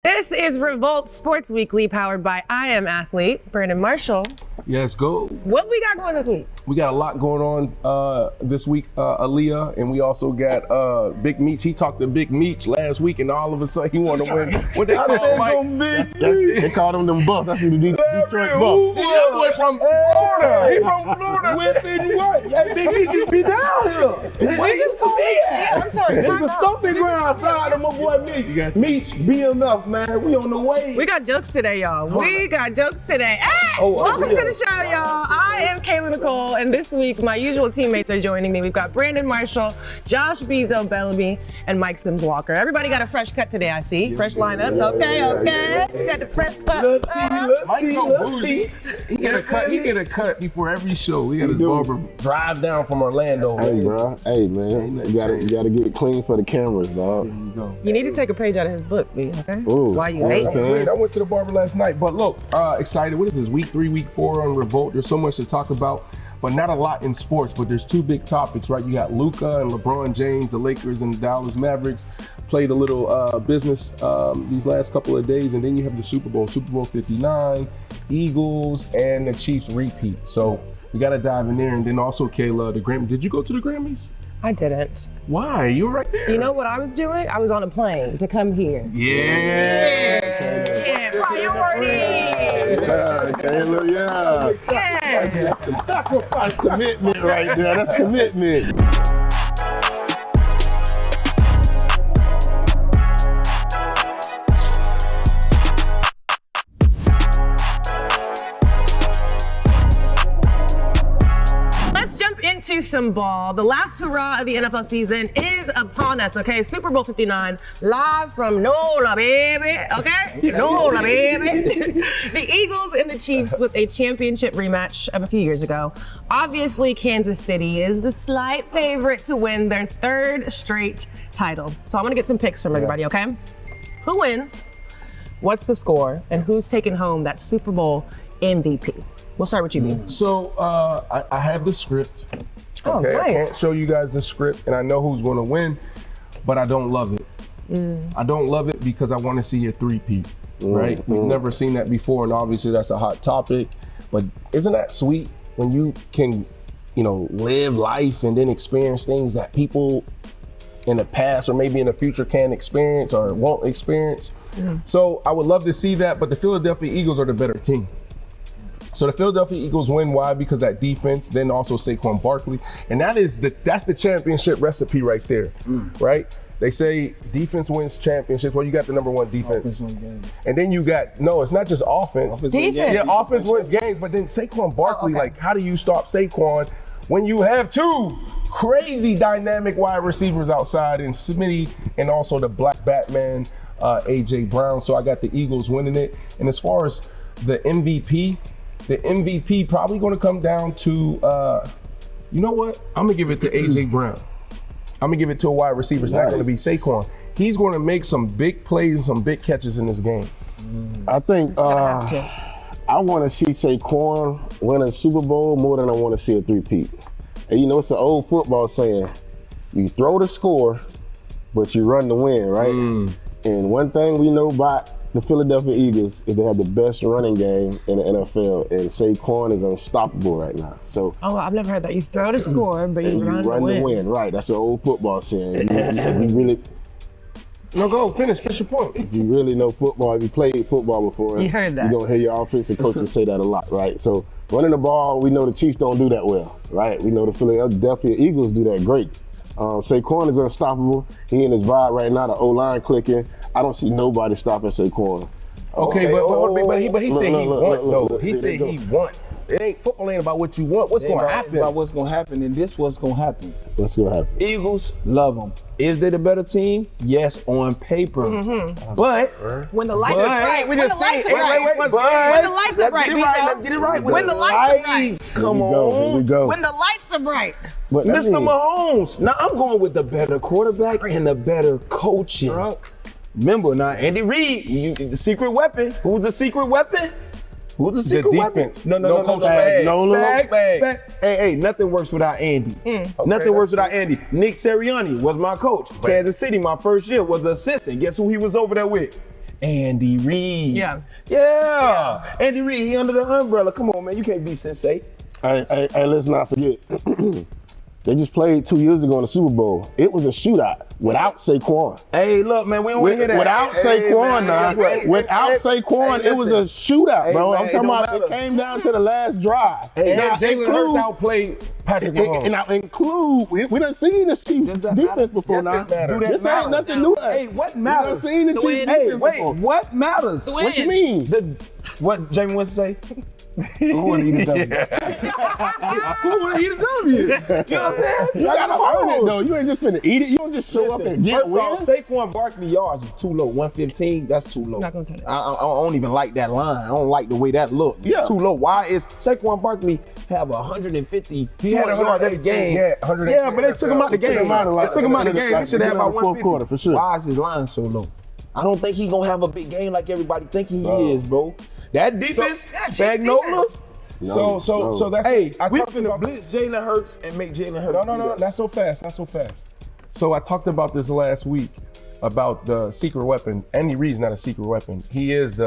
This is Revolt Sports Weekly, powered by I Am Athlete, Brandon Marshall. Yes, go. What we got going this week? We got a lot going on this week, Aaliyah, and we also got Big Meech. He talked to Big Meech last week, and all of a sudden he wanted to win. What they call him, Mike? They called them Bucks. That's the Detroit Bucks. That boy from Florida. He from Florida. Within what? Hey, Big Meech just be down here. Where used to be at? Yeah, I'm sorry. It's the stomping ground. Shout out to my boy Meech. Meech, BMF, man. We on the way. We got jokes today, y'all. We got jokes today. Hey, welcome to the show, y'all. I am Kayla Nicole, and this week my usual teammates are joining me. We've got Brandon Marshall, Josh Beezo, Bellamy, and Mike Sims Walker. Everybody got a fresh cut today, I see. Fresh lineups. Okay. We got the fresh cut. Mike's so bougie. He get a cut before every show. We got his barber drive down from Orlando. Hey, bro. Hey, man. You gotta get it clean for the cameras, dog. You need to take a page out of his book, B, okay? Ooh, Why you late? I went to the barber last night, but look, excited. What is this, week 3, week 4 on Revolt? There's so much to talk about, but not a lot in sports, but there's 2 big topics, right? You got Luka and LeBron James, the Lakers and the Dallas-Mavericks played a little business these last couple of days, and then you have the Super Bowl 59, Eagles, and the Chiefs repeat. So we got to dive in there, and then also, Kayla, the Grammys. Did you go to the Grammys? I didn't. Why? You were right there. You know what I was doing? I was on a plane to come here. Yeah. Priority. Kayla, Yeah. Sacrifice commitment right there. That's commitment. Into some ball. The last hurrah of the NFL season is upon us, okay? Super Bowl 59, live from NOLA, baby, okay? NOLA, baby. The Eagles and the Chiefs with a championship rematch of a few years ago. Obviously, Kansas City is the slight favorite to win their 3rd straight title. So I'm gonna get some picks from everybody, okay? Who wins? What's the score? And who's taking home that Super Bowl MVP? We'll start with you, B. So I have the script. Oh, okay, nice. I can't show you guys the script, and I know who's going to win, but I don't love it. I don't love it because I want to see a three-peat, right? We've never seen that before, and obviously that's a hot topic. But isn't that sweet when you can, live life and then experience things that people in the past or maybe in the future can experience or won't experience? So I would love to see that, but the Philadelphia Eagles are the better team. So the Philadelphia Eagles win. Why? Because that defense, then also Saquon Barkley. And that's the championship recipe right there, right? They say defense wins championships. Well, you got the number 1 defense. And then you got, no, it's not just offense. Defense. Yeah, offense wins games, but then Saquon Barkley, like, how do you stop Saquon when you have 2 crazy dynamic wide receivers outside in Smitty and also the Black Batman, A.J. Brown. So I got the Eagles winning it. And as far as the MVP probably going to come down to, you know what? I'm going to give it to A.J. Brown. I'm going to give it to a wide receiver. It's not going to be Saquon. He's going to make some big plays and some big catches in this game. I think I want to see Saquon win a Super Bowl more than I want to see a three-peat. And it's an old football saying, you throw the score, but you run the win, right? And one thing we know about the Philadelphia Eagles is they have the best running game in the NFL, and Saquon is unstoppable right now. So, I've never heard that. You throw the score, but you run the win. Right? That's an old football saying. No, go finish your point. If you really know football, if you played football before, you heard that. You're gonna hear your offensive coaches say that a lot, right? So running the ball, we know the Chiefs don't do that well, right? We know the Philadelphia Eagles do that great. Saquon is unstoppable. He in his vibe right now. The O-line clicking. I don't see nobody stopping Saquon. Okay, but he said he won, though. He said he won. Football ain't about what you want. What's going to happen? About what's going to happen, and this what's going to happen. What's going to happen? Eagles love them. Is they the better team? Yes, on paper. But when the lights are right, when the lights are right, when the lights are right, let's get it right. When the lights are right, come on. Here we go. When the lights are right, Mr. Mahomes. Now I'm going with the better quarterback and the better coaching. Remember now, Andy Reid, the secret weapon. Who's the secret weapon? Who's the secret defense? weapon? No, Coach Spags. Hey, nothing works without Andy. Nothing works without Andy. Nick Sirianni was my coach. Kansas City, my first year, was an assistant. Guess who he was over there with? Andy Reid. Yeah. Andy Reid, he under the umbrella. Come on, man. You can't be Sensei. Hey, let's not forget. They just played 2 years ago in the Super Bowl. It was a shootout without Saquon. Hey, look, man, we don't want to hear that. Without Saquon, without Saquon, it was a shootout, bro. Man, I'm talking about it came down to the last drive. And Jalen Hurts outplayed Patrick Mahomes. And I include, we done seen this Chiefs defense before now. This ain't nothing new. Hey, what matters? We done seen the Chiefs defense before. What matters? What you mean? What Jamie wants to say? Who want to eat a W? Who want to eat a W? You know what I'm saying? You gotta earn it though. You ain't just finna eat it. You don't just show up and get a win. Saquon Barkley yards is too low. 115, that's too low. Not gonna cut it. I don't even like that line. I don't like the way that look. Yeah. Too low. Why is Saquon Barkley have 150? He had 118 game. Yeah, but they took him out the game. They took him out the game. He should have about 150. Quarter for sure. Why is his line so low? I don't think he's gonna have a big game like everybody think he is, bro. That defense, Spagnola. So that's we talked finna about blitz Jalen Hurts and make Jalen Hurts. No, not so fast. So I talked about this last week about the secret weapon. Andy Reid's not a secret weapon. He is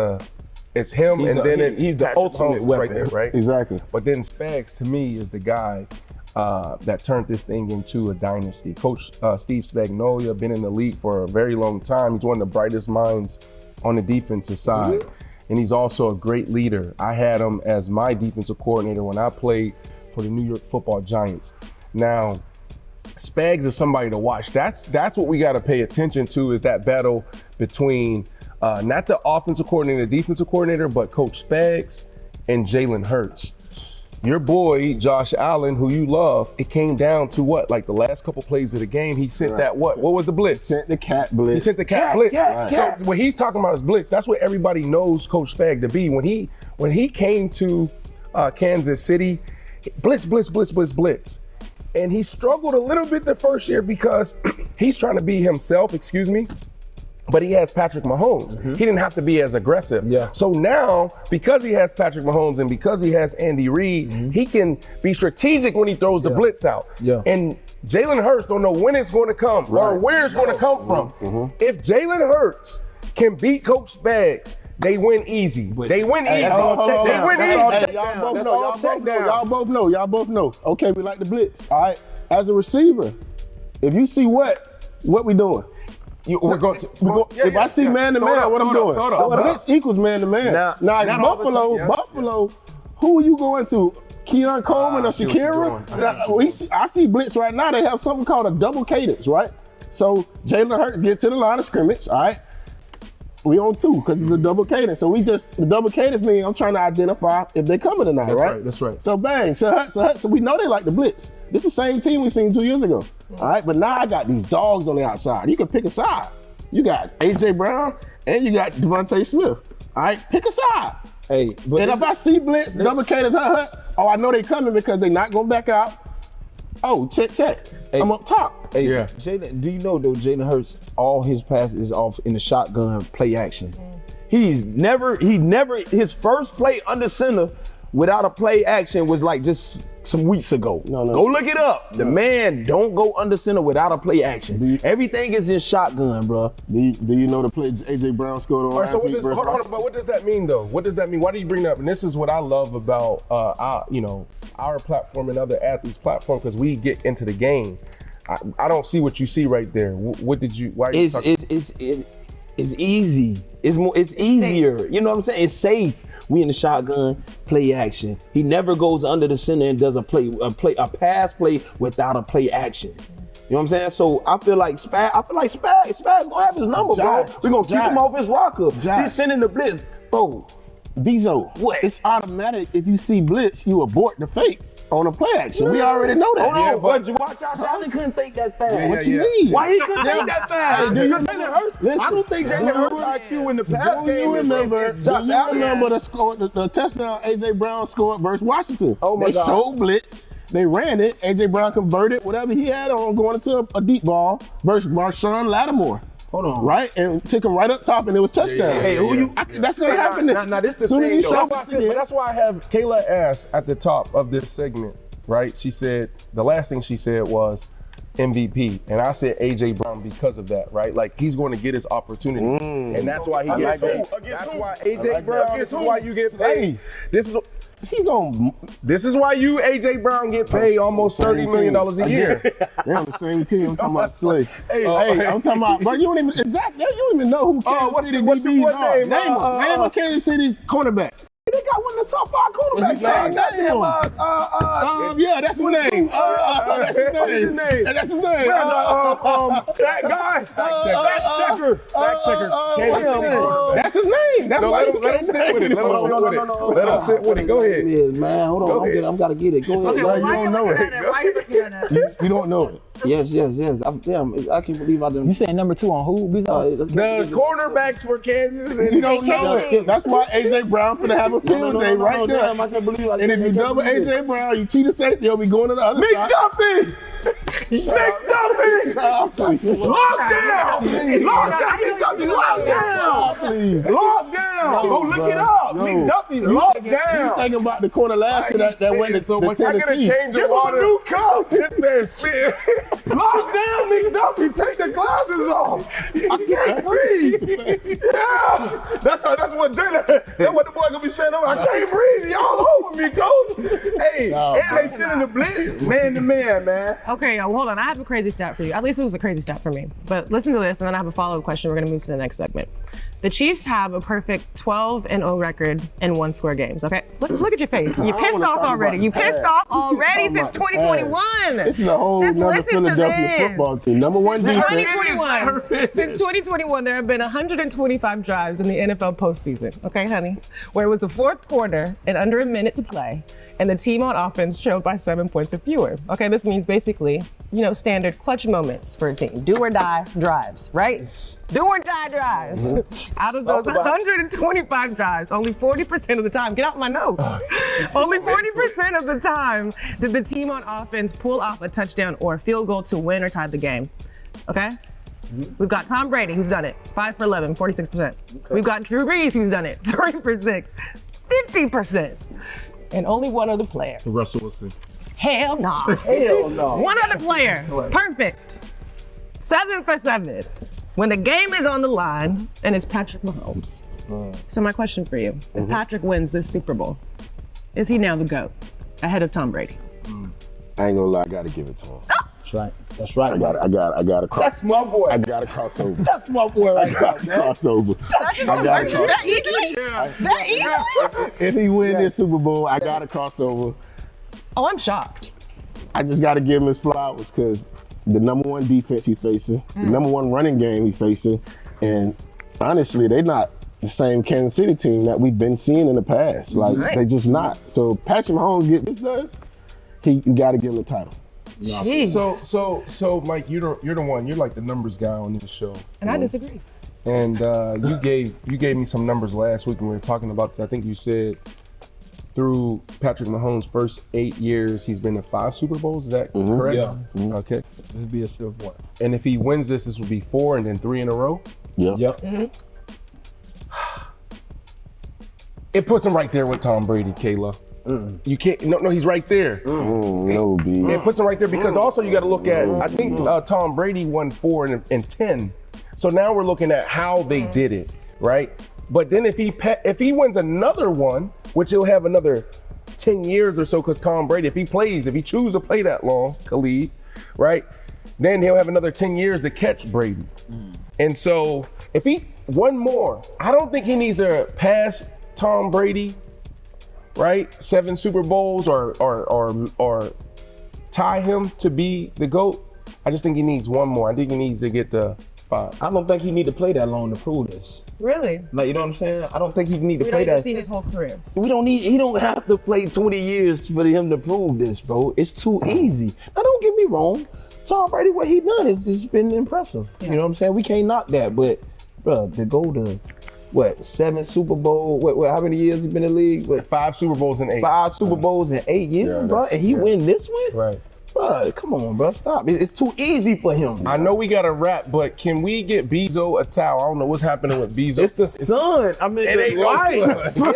it's him, He's and the- then he's it's the Patrick ultimate Mahomes weapon. right there, right? Exactly. But then Spags, to me, is the guy that turned this thing into a dynasty. Coach Steve Spagnuolo, been in the league for a very long time. He's one of the brightest minds on the defensive side. Mm-hmm. And he's also a great leader. I had him as my defensive coordinator when I played for the New York Football Giants. Now, Spags is somebody to watch. That's what we got to pay attention to, is that battle between not the offensive coordinator, defensive coordinator, but Coach Spags and Jalen Hurts. Your boy, Josh Allen, who you love, it came down to what? Like the last couple plays of the game, he sent that what? What was the blitz? Sent the cat blitz. He sent the cat blitz. So what he's talking about is blitz. That's what everybody knows Coach Spag to be. When he came to Kansas City, blitz. And he struggled a little bit the first year because he's trying to be himself, but he has Patrick Mahomes. Mm-hmm. He didn't have to be as aggressive. Yeah. So now, because he has Patrick Mahomes and because he has Andy Reid, he can be strategic when he throws the blitz out. Yeah. And Jalen Hurts don't know when it's going to come or where it's going to come from. Mm-hmm. If Jalen Hurts can beat Coach Spags, they win easy. They win easy. They win easy. Y'all both know. Okay, we like the blitz. All right. As a receiver, if you see what we doing? If I see man to man, what I'm doing? Blitz equals man to man. Now Buffalo, who are you going to? Keon Coleman or Shakira? I see blitz right now. They have something called a double cadence, right? So Jalen Hurts gets to the line of scrimmage, all right? We on 2 because it's a double cadence. So the double cadence means I'm trying to identify if they're coming or not, right? That's right. So bang, so we know they like the blitz. This is the same team we seen 2 years ago, all right? But now I got these dogs on the outside. You can pick a side. You got A.J. Brown and you got Devontae Smith, all right? Pick a side. Hey, but and if I see blitz, double cadence, I know they coming because they not going back out. Oh, check. Hey, I'm up top. Hey, Jalen, do you know though, Jalen Hurts, all his passes is off in the shotgun play action. He never, his first play under center without a play action was like just some weeks ago. No. Go look it up. The man don't go under center without a play action. Everything is in shotgun, bro. Do you know the play A.J. Brown scored on last week? Hold on, but what does that mean though? What does that mean? Why do you bring that up? And this is what I love about our platform and other athletes' platform, because we get into the game. I don't see what you see right there. What did you? Why? It's easy. It's easier. You know what I'm saying? It's safe. We in the shotgun play action. He never goes under the center and does a pass play without a play action. You know what I'm saying? So I feel like Spag's gonna have his number, bro. We're gonna keep him off his rocker. He's sending the blitz, bro. Beezo, what? It's automatic. If you see blitz, you abort the fake on a play action. We already know that. Hold on, but you watch out. Allen couldn't think that fast. What you mean? Why he couldn't think that fast? Jalen Hurts. I don't think Jalen Hurts IQ in the past game. Do you remember the touchdown A.J. Brown scored versus Washington? Oh my God. They showed blitz. They ran it. A.J. Brown converted whatever he had on going into a deep ball versus Marshawn Lattimore. Hold on. Right? And took him right up top and it was touchdown. Hey, who you? That's going to happen. Now, this the soon thing, as you though. That's why I have Kayla asked at the top of this segment, right? She said, the last thing she said was, MVP, and I said AJ Brown because of that, right? Like he's going to get his opportunities, and that's why he gets paid. That's why AJ Brown. This is why you get paid. This is why you AJ Brown get paid almost $30 million a year. They're on the same team. I'm talking about Slay. Hey, I'm talking about, but you don't even know who Kansas City DBs are. Name a Kansas City cornerback. They got one of the top 5 cornerbacks. Yeah, that's his name. That's his name. Stat guy. Fact checker. Kansas City quarterback. That's his name. That's let him sit with it. Let him sit with it. Go ahead. Man, hold on. I gotta get it. Go ahead. Okay, well, You don't know it. Why are you looking at it? You don't know it. Yes. I can't believe I didn't. You saying number 2 on who? The cornerbacks for Kansas City. You don't know it. That's why AJ Brown finna have a field day right there. Damn, I can't believe I And if you double AJ Brown, you cheat a safety, they'll be going to the other side. McDuffie! McDuffie! Lockdown! Lockdown! Go look it up. McDuffie, lockdown! Think about the corner last year that went to so much. I gotta Tennessee. change the water. New cup. This man spit. Lockdown, McDuffie. Take the glasses off. I can't breathe. Yeah, that's what Jalen. That's what the boy gonna be saying. I can't breathe. Y'all over me, coach. Hey, and they sending the blitz, man to man. Okay, y'all, hold on. I have a crazy stat for you. At least it was a crazy stat for me. But listen to this, and then I have a follow-up question. We're going to move to the next segment. The Chiefs have a perfect 12-0 record in 1-score games, okay? Look at your face. You pissed off already. You pissed off already since 2021. This is a whole Just nother listen to Philadelphia this. football team. Number one defense. 2021. Since 2021, there have been 125 drives in the NFL postseason, okay, honey? Where it was the fourth quarter and under a minute to play, and the team on offense trailed by 7 points or fewer. Okay, this means basically, standard clutch moments for a team. Do or die drives, right? Do or die drives. Out of those 125 drives, only 40% of the time, get out my notes. Only 40% of the time did the team on offense pull off a touchdown or a field goal to win or tie the game. Okay? We've got Tom Brady, who's done it, 5 for 11, 46%. We've got Drew Brees, who's done it, 3 for 6, 50%. And only one other player. Russell Wilson. Hell no. Hell no. One other player, perfect. 7 for 7. When the game is on the line, and it's Patrick Mahomes. So my question for you, if Patrick wins this Super Bowl, is he now the GOAT, ahead of Tom Brady? I ain't gonna lie, I gotta give it to him. That's right. I got to cross. That's my boy. I got to cross over. That's my boy right there. Crossover. That easily? That easily? If he win this Super Bowl, I got to cross over. Oh, I'm shocked. I just got to give him his flowers because the number one defense he's facing, the number one running game he's facing, and honestly, they're not the same Kansas City team that we've been seeing in the past. Like, they just not. So Patrick Mahomes get this done, you got to give him the title. Jeez. So, Mike, you're the one. You're like the numbers guy on this show. And I disagree. And you gave me some numbers last week when we were talking about this. I think you said through Patrick Mahomes' first 8 years, he's been to 5 Super Bowls. Is that correct? Yeah. Okay. This would be a shift of 1. And if he wins this would be 4 and then 3 in a row. Yep. It puts him right there with Tom Brady, Kayla. You can't. No, he's right there. No, B. It puts him right there because also you got to look at. I think Tom Brady won 4 and 10. So now we're looking at how they did it, right? But then if he wins another one, which he'll have another 10 years or so, because Tom Brady, if he chooses to play that long, Khalid, right? Then he'll have another 10 years to catch Brady. And so if he one more, I don't think he needs to pass Tom Brady. Right, 7 Super Bowls or tie him to be the GOAT. I just think he needs one more. I think he needs to get the 5. I don't think he need to play that long to prove this. Really? Like, you know what I'm saying? I don't think he need to We play don't that. see his whole career. He don't have to play 20 years for him to prove this, bro. It's too easy. Now, don't get me wrong. Tom Brady, what he done is been impressive. You know what I'm saying? We can't knock that, but bro, to go to 7 Super Bowl? What? How many years he been in the league? 5 Super Bowls in 8. 5 Super Bowls in 8 years, bro, and he win this one? Right. Bro, come on, bro, stop. It's too easy for him. I know we got to wrap, but can we get Beezo a towel? I don't know what's happening with Beezo. It's the sun. I mean, It ain't no light. sun.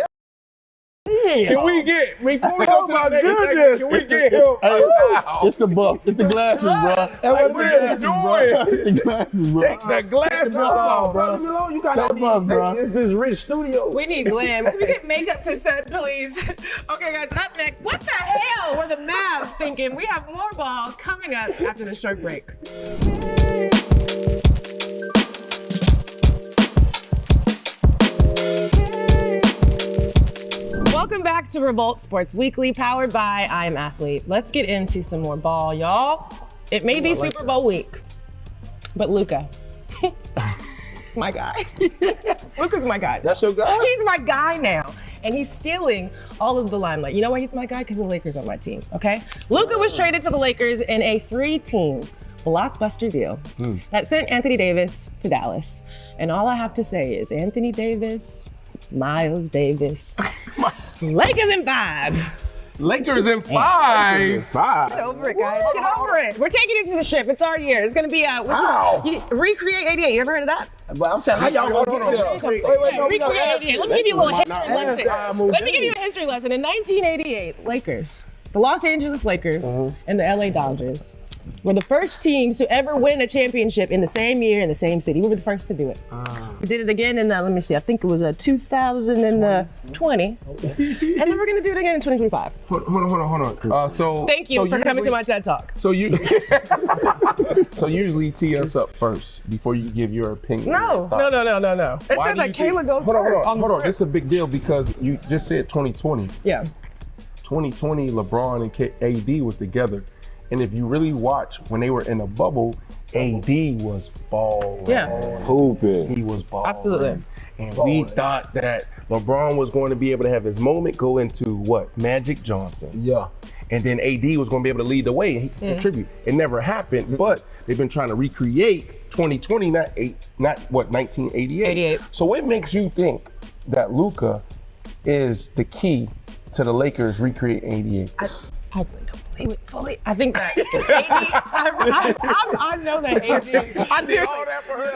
Damn. Can we get, before we go to my the next goodness. segment, can we get him? Hey, it's the buffs. It's the glasses, bro. That's what it is. It's the glasses, bro. Take the glasses off, bro. Bro, you got Take buff, bro. This is rich studio. We need glam. Can we get makeup to set, please? Okay, guys, up next, what the hell were the Mavs thinking? We have more ball coming up after the short break. Welcome back to Revolt Sports Weekly, powered by I Am Athlete. Let's get into some more ball, y'all. It may be Super Bowl week, but Luka, my guy. Luka's my guy. That's your guy? He's my guy now. And he's stealing all of the limelight. You know why he's my guy? Because the Lakers are my team, okay? Luka was traded to the Lakers in a 3-team blockbuster deal that sent Anthony Davis to Dallas. And all I have to say is Anthony Davis, Miles Davis, Lakers in 5. Lakers in 5. Get over it, guys. Get over it. We're taking it to the ship. It's our year. It's gonna be Recreate 88. You ever heard of that? But I'm saying, how y'all gonna get there? Wait, no, we gotta Recreate ask 88. Let me give you a little history lesson. time Let me give you a history lesson. In 1988, Lakers, the Los Angeles Lakers and the LA Dodgers were the first teams to ever win a championship in the same year in the same city. We were the first to do it. We did it again in, let me see, I think it was 2020. And then we're gonna do it again in 2025. Hold on. Thank you for coming to my TED Talk. So usually tee us up first before you give your opinion. No. It Why says do that you think- Kayla goes Hold first on. on the This is script. a big deal because you just said 2020. Yeah. 2020, LeBron and AD was together. And if you really watch when they were in a bubble, AD was balling. Yeah. Hooping. He was balling. Absolutely. And we thought that LeBron was going to be able to have his moment, go into what? Magic Johnson. Yeah. And then AD was going to be able to lead the way and he could contribute. It never happened, but they've been trying to recreate 2020, not 1988. 88. So what makes you think that Luka is the key to the Lakers recreate 88? I really don't believe it fully. I think that AD, I know that AD. I did all that for her.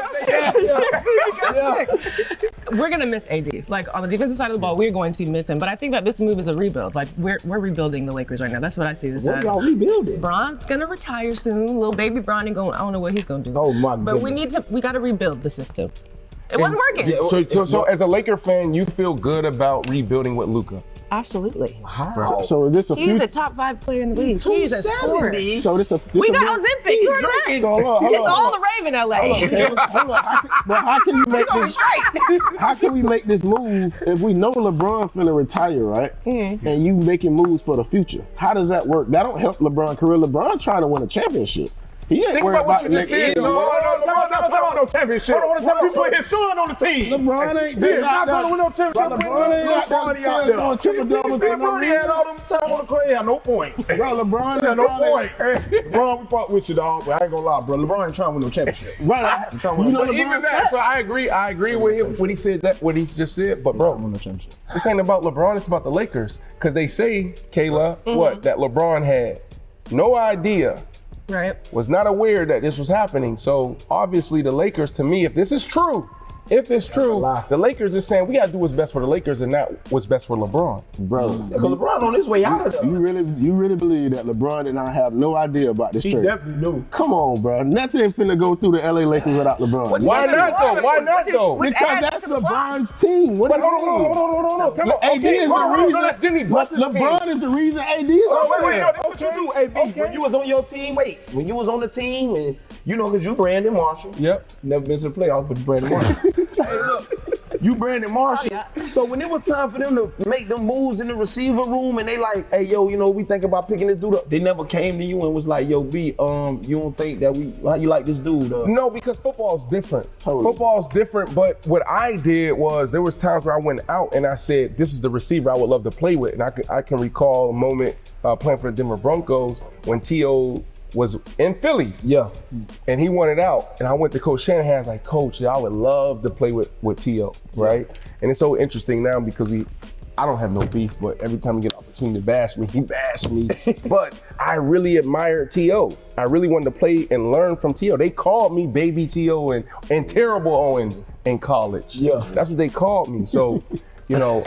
We're gonna miss AD. Like on the defensive side of the ball, we're going to miss him. But I think that this move is a rebuild. Like we're rebuilding the Lakers right now. That's what I see this What as. y'all rebuilding? Bron's gonna retire soon. Little baby Bron ain't going. I don't know what he's gonna do. Oh my But we got to rebuild the system. It wasn't working. So as a Laker fan, you feel good about rebuilding with Luka? Absolutely. How? So is this a He's few? a top 5 player in the league. He's a scorer. 270. So this a. We got Ozempic. You heard that? So hold on. It's all the rave in LA. Hold on. How can you make Going this? straight. How can we make this move if we know LeBron finna retire, right? And you making moves for the future? How does that work? That don't help LeBron career. LeBron trying to win a championship. He ain't Think worried about what about you the just next said. year. No championship. You put his son on the team. LeBron ain't just not out gonna win no there. championship. LeBron ain't out Nobody there out there. doing triple doubles for no Brody had reason. all them time on the court. He had no points. Bro, LeBron Yeah, is no trying to- points. LeBron, we fought with you, dog. But I ain't gonna lie, bro. LeBron ain't trying to win no championship. Right. I'm trying to win You know no But even that, so I agree with him when he said that, what he just said. But bro, championship. this ain't about LeBron, it's about the Lakers. Because they say, Kayla, that LeBron had no idea, Right. was not aware that this was happening. So obviously the Lakers, to me, if this is true, if it's true, lie. the Lakers is saying we gotta do what's best for the Lakers and not what's best for LeBron. Bro, Because LeBron on his way out of there. you really believe that LeBron did not have no idea about this He trade? definitely knew. Come on, bro. Nothing finna go through the LA Lakers without LeBron. Why not though? Why not though? Which Because adds that's to the plot. LeBron's team. What But do you hold on. Tell me, AD is the reason. That's Jimmy Buss's LeBron team. is the reason AD is Oh, over wait, there. no, this what you do, AB. When you was on your team, when you was on the team, and you know, because you Brandon Marshall. Yep. Never been to the playoffs, but you Brandon Marshall. Hey, look, you Brandon Marshall. So when it was time for them to make them moves in the receiver room, and they like, hey, yo, you know, we think about picking this dude up. They never came to you and was like, yo, B, you don't think that how you like this dude? No, because football's different. Totally. Football's different, but what I did was there was times where I went out and I said, this is the receiver I would love to play with. And I can recall a moment playing for the Denver Broncos when T.O. was in Philly. Yeah. And he wanted out. And I went to Coach Shanahan, I was like, Coach, I would love to play with T.O., right? And it's so interesting now because I don't have no beef, but every time he get an opportunity to bash me, he bashed me. But I really admired T.O. I really wanted to play and learn from T.O. They called me Baby T.O. and Terrible Owens in college. Yeah. That's what they called me. So You know,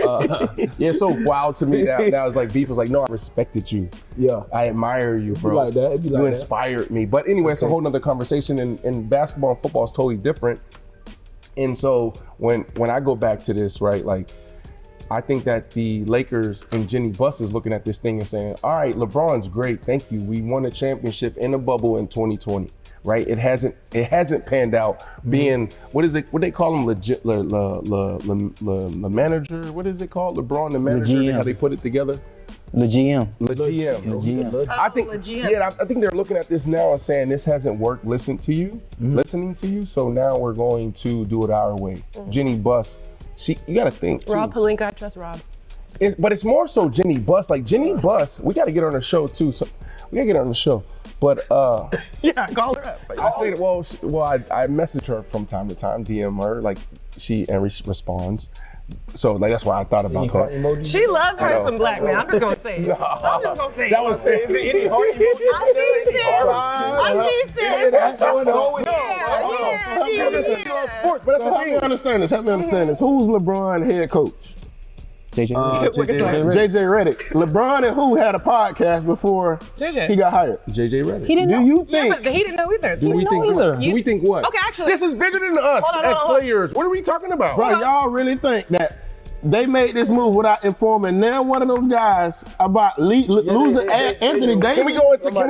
yeah, it's so wild to me that now it's like beef was like, no, I respected you. Yeah. I admire you, bro. like that. It'd be like you that. inspired me. But anyway, it's a whole nother conversation. And basketball and football is totally different. And so when I go back to this, right, like, I think that the Lakers and Jenny Buss is looking at this thing and saying, all right, LeBron's great, thank you. We won a championship in a bubble in 2020, right? It hasn't panned out being, what they call him, legit, the manager, what is it called? LeBron, the manager, GM. how they put it together? The GM. The GM. Oh, I think, I think they're looking at this now and saying this hasn't worked, listening to you, so now we're going to do it our way. Jenny Buss, you gotta think too. Rob Pelinka, I trust Rob. But it's more so Jenny Buss. Like Jenny Buss, we gotta get her on the show too. So we gotta get her on the show. But Yeah, call her up. I say that, I message her from time to time, DM her, like she responds. So like that's why I thought about that. She loved her some black man. I'm just gonna say it. I'm just gonna say it. That was it. Any heart emoji? I see sis. That's going on. Yeah. Sports, but that's the Help me thing. understand this. Who's LeBron head coach? JJ. JJ Redick. LeBron and who had a podcast before JJ. he got hired? JJ Redick. He didn't Do know. you Yeah, think? but he didn't know either. Do we think either. what? Do we think what? Okay, actually- This is bigger than us Hold on, as hold on. players. What are we talking about? Bro, y'all really think that they made this move without informing now one of those guys about losing Anthony Davis? Can we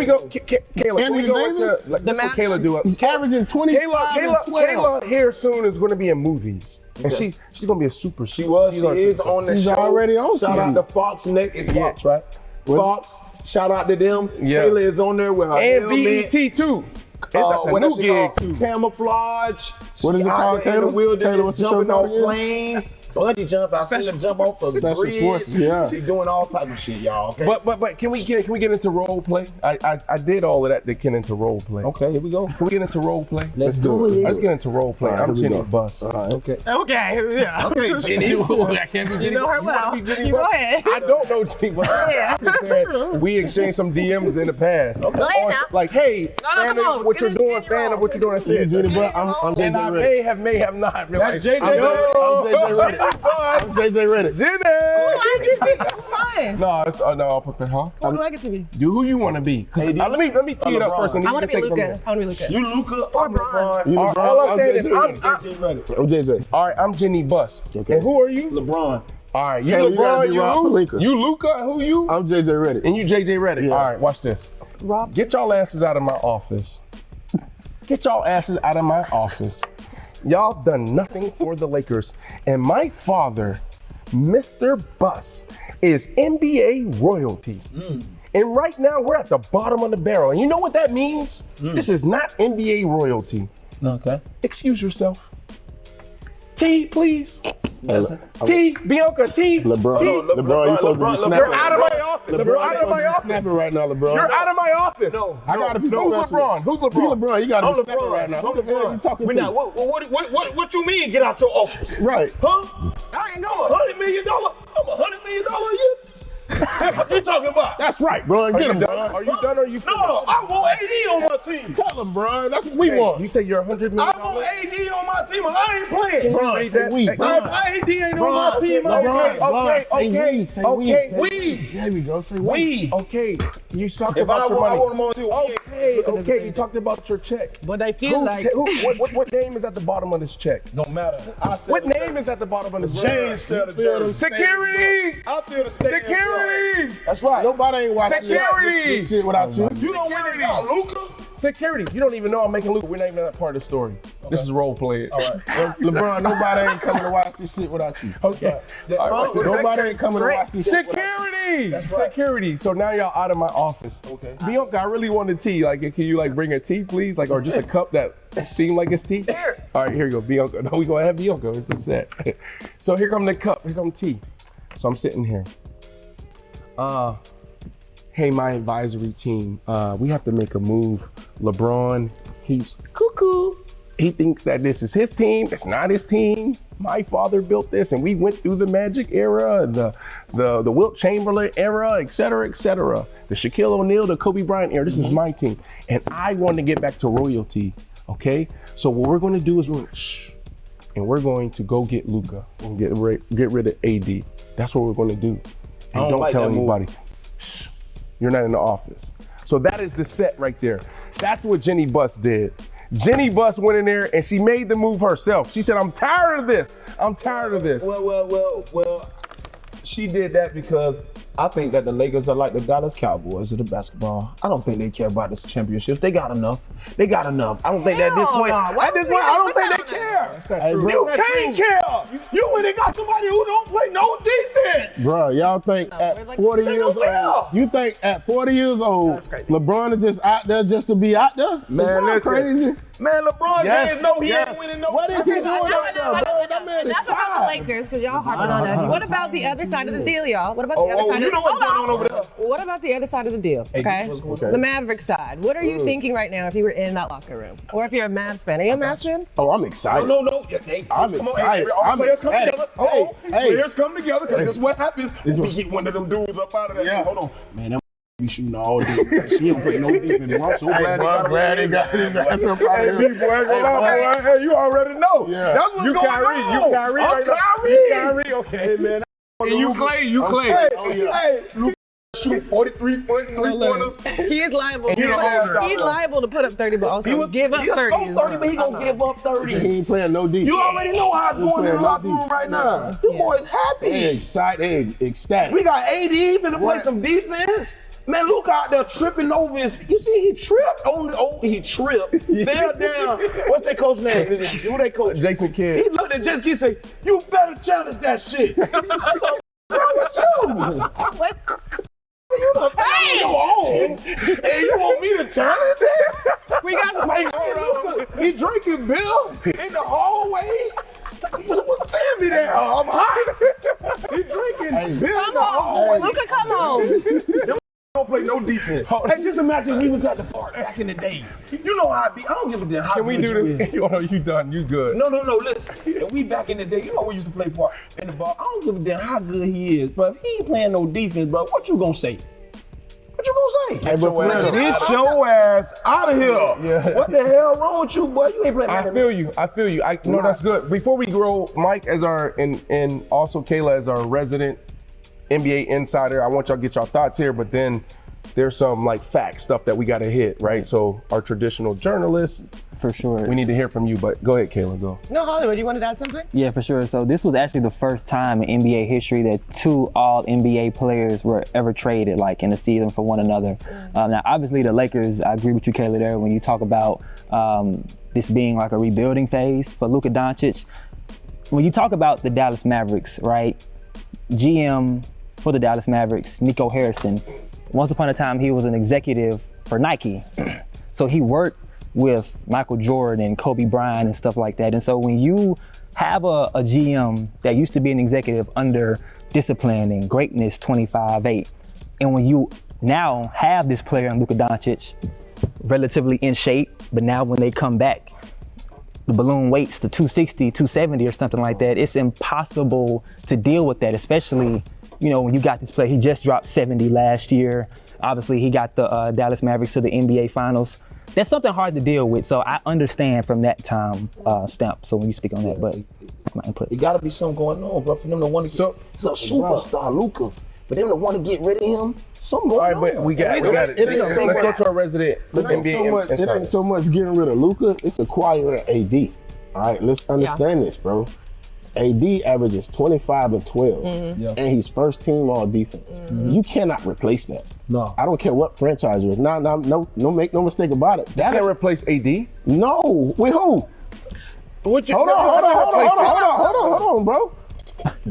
go, Kayla, Anthony Davis? Like, this is what Kayla do. He's averaging 25 and 12. Kayla here soon is going to be in movies. And she's going to be a super. She is on the She's show. already on Shout TV. out to Fox Next. It's Fox, right? Fox. Shout out to them. Yeah. Kayla is on there with her And helmet. BET too. That's a What new is it gig called? too. Camouflage. What is it She out called, there in the Kayla? wilderness, Kayla, what's the show jumping called off again? planes. Bungee jump. I seen her jump off of Special bridge. forces, yeah. She doing all type of shit, y'all. Okay. But can we get into role play? I did all of that to get into role play. Okay, here we go. Can we get into role play? Let's do it. Let's get into role play. All right, I'm here we Jenny go. Buss. Okay. Okay, yeah. Okay, Jenny. I can't be Jenny You know her Buss. well. wanna be Jenny You go Buss? ahead. I don't know Jenny Buss. Yeah. I'm just saying, we exchanged some DMs in the past. Go ahead now. Like, hey, No, fan come of on, what get you're in- doing, get in fan your of what you're doing. I said, Jenny Buss, I'm and JJ I Redick. may have not. That's JJ. I'm JJ Redick. Jenny. I get to be fine. No, it's no. I'll put that. Huh? Who do I get to be? Do who you want to be. 'Cause, let me tee it up LeBron. first, and then I want to you be can take Luka. from I want to be Luka. You Luka. I'm LeBron. LeBron. All I'm saying is, JJ Redick. I'm JJ. all right, I'm Jenny Buss. Okay. And who are you? LeBron. All right, you Hey, you gotta LeBron, be Rob you Pelinka. who? You Luka, who you? I'm JJ Redick. And you JJ Redick. Yeah. All right, watch this. Rob. Get y'all asses out of my office. Get y'all asses out of my office. Y'all done nothing for the Lakers. And my father, Mr. Buss, is NBA royalty. And right now we're at the bottom of the barrel. And you know what that means? This is not NBA royalty. Okay. Excuse yourself. T, please. T, Bianca, T. LeBron, T. you supposed to be snapping. You're out of my office. You're out of my office. Snapping right now, LeBron. You're out of my office. No, I gotta be Who's professional. LeBron? Who's You LeBron? LeBron, you gotta I'm be snapping LeBron right now. Who I'm the hell you talking We're to? not. What you mean? Get out your office? Right. Huh? I ain't going $100 million. I'm $100 million a year. What you talking about? That's right, bro. Get him, Are bro. you done or you finished? No, I want AD on my team. Tell him, bro. That's what we want. You say you're $100 million? I want AD on my team. I ain't playing. Bron, read say that? we. Hey, Bron. AD ain't Bron, on my team. LeBron, okay, say okay, we, say okay. we, say we. There we go. Say we. Okay, you talked If I about your want, I money. want him on too. Okay, you talked about your check. But I feel like What name is at the bottom of this check? Don't matter. I said What name is at the bottom of this check? James said the jersey. Security! I feel the stadium. Security! That's right. Nobody ain't watching Security! this shit without you. You don't win it out, Luka. Security! You don't even know I'm making Luke. We're not even that part of the story. This is role play. All right. LeBron, nobody ain't coming to watch this shit without you. Okay. All right, so Nobody ain't coming to watch this shit. Security! Security. So now y'all out of my office. Okay. Bianca, I really want a tea. Like, can you like bring a tea, please? Like, or just a cup that seem like it's tea? All right, here you go, Bianca. No, we gonna have Bianca. It's a set. So here come the cup. Here come tea. So I'm sitting here. Hey, my advisory team. We have to make a move. LeBron, he's cuckoo. He thinks that this is his team. It's not his team. My father built this, and we went through the Magic era, and the Wilt Chamberlain era, et cetera, the Shaquille O'Neal, the Kobe Bryant era. This is my team, and I want to get back to royalty. Okay, so what we're going to do is and we're going to go get Luka and get rid of AD. That's what we're going to do. And don't tell anybody. Shh, you're not in the office. So that is the set right there. That's what Jenny Buss did. Jenny Buss went in there and she made the move herself. She said, I'm tired of this. I'm tired of this. Well, she did that because I think that the Lakers are like the Dallas Cowboys of the basketball. I don't think they care about this championships. They got enough. I don't think that at this point, I don't think they care. You can't care. You went and got somebody who don't play no defense. Bro, y'all think at 40 years old, you think at 40 years old, LeBron is just out there just to be out there? Man, listen. Crazy. Man, LeBron James know he ain't winning no. What is he doing out there, bro? That man is Enough about the tired. Lakers, because y'all harping on us. What about the other side of the deal, y'all? What about the other side you of know the what's going on over there. What about the other side of the deal? Okay? what's going on? The Mavericks side. What are you thinking right now if you were in that locker room? Or if you're a Mavs fan? Are you a Mavs fan? Oh, I'm excited. No. I'm excited. Players come together. Hey, Players come together because this is what happens. We get one of them dudes up out of there. Yeah. Hold on. Man, that be shooting all day. She don't play no defense. I'm so glad they got him. That's so Hey, boy, you already know. Yeah. That's what's You going Kyrie, on. you Kyrie I'm right now. Kyrie. You Kyrie, okay. Hey, man. And you Clay. Hey, Luka shoot 43 foot, 3-pointers. He is liable. He's older. He's liable to put up 30, but also give up 30. He'll score 30, but he gonna give up 30. He ain't playing no defense. You already know how it's going in the locker room right now. Them boys happy. They excited, ecstatic. We got AD finna play What? some defense. Man, Luka out there tripping over his. You see, he tripped. He tripped. Fell down. What's their coach name? Who they coach? Jason Kidd. He looked at Jason Kidd and said, "You better challenge that shit." So, what's wrong with you? You done found on your own, and you want me to challenge that? We got some He drinking beer in the hallway. What's family there? I'm hot. He drinking beer in the hallway. Luka, come home. Don't play no defense. Hey, just imagine we was at the park back in the day. You know how I be. I don't give a damn how Can we good do you this? is. Oh, no, you done. You good. No, listen. And we back in the day, you know we used to play park in the ball. I don't give a damn how good he is, but if he ain't playing no defense, bro, what you gonna say? What you gonna say? Hey, but Get your ass out of here. Yeah. What the hell wrong with you, boy? You ain't playing I feel you. No, that's good. Before we grow, Mike as our and also Kayla as our resident NBA insider, I want y'all to get y'all thoughts here, but then there's some like fact stuff that we got to hit, right? So our traditional journalists, For sure. we need to hear from you, but go ahead, Kayla, go. No, Hollywood, you wanted to add something? Yeah, for sure. So this was actually the first time in NBA history that two all-NBA players were ever traded, like in a season for one another. Now, obviously, the Lakers, I agree with you, Kayla, there, when you talk about this being like a rebuilding phase for Luka Dončić. When you talk about the Dallas Mavericks, right, GM for the Dallas Mavericks, Nico Harrison, once upon a time, he was an executive for Nike. So he worked with Michael Jordan and Kobe Bryant and stuff like that. And so when you have a GM that used to be an executive under discipline and greatness 25-8, and when you now have this player in Luka Dončić relatively in shape, but now when they come back, the balloon weights to 260, 270 or something like that, it's impossible to deal with that, especially, you know, when you got this player. He just dropped 70 last year. Obviously, he got the Dallas Mavericks to the NBA Finals. That's something hard to deal with, so I understand from that time stamp. So when you speak on that, but my input. It gotta be something going on, bro, for them to want to get. It's a superstar, Luka. For them to want to get rid of him, something going All right, on. but we got it. Let's go to our resident It ain't NBA insider. so much getting rid of Luka, it's acquiring AD. All right, let's understand this, bro. AD averages 25 and 12, and he's first team all defense. You cannot replace that. No. I don't care what franchise you're in. No, make no mistake about it. That can replace AD. No, with who? What you Hold on, bro.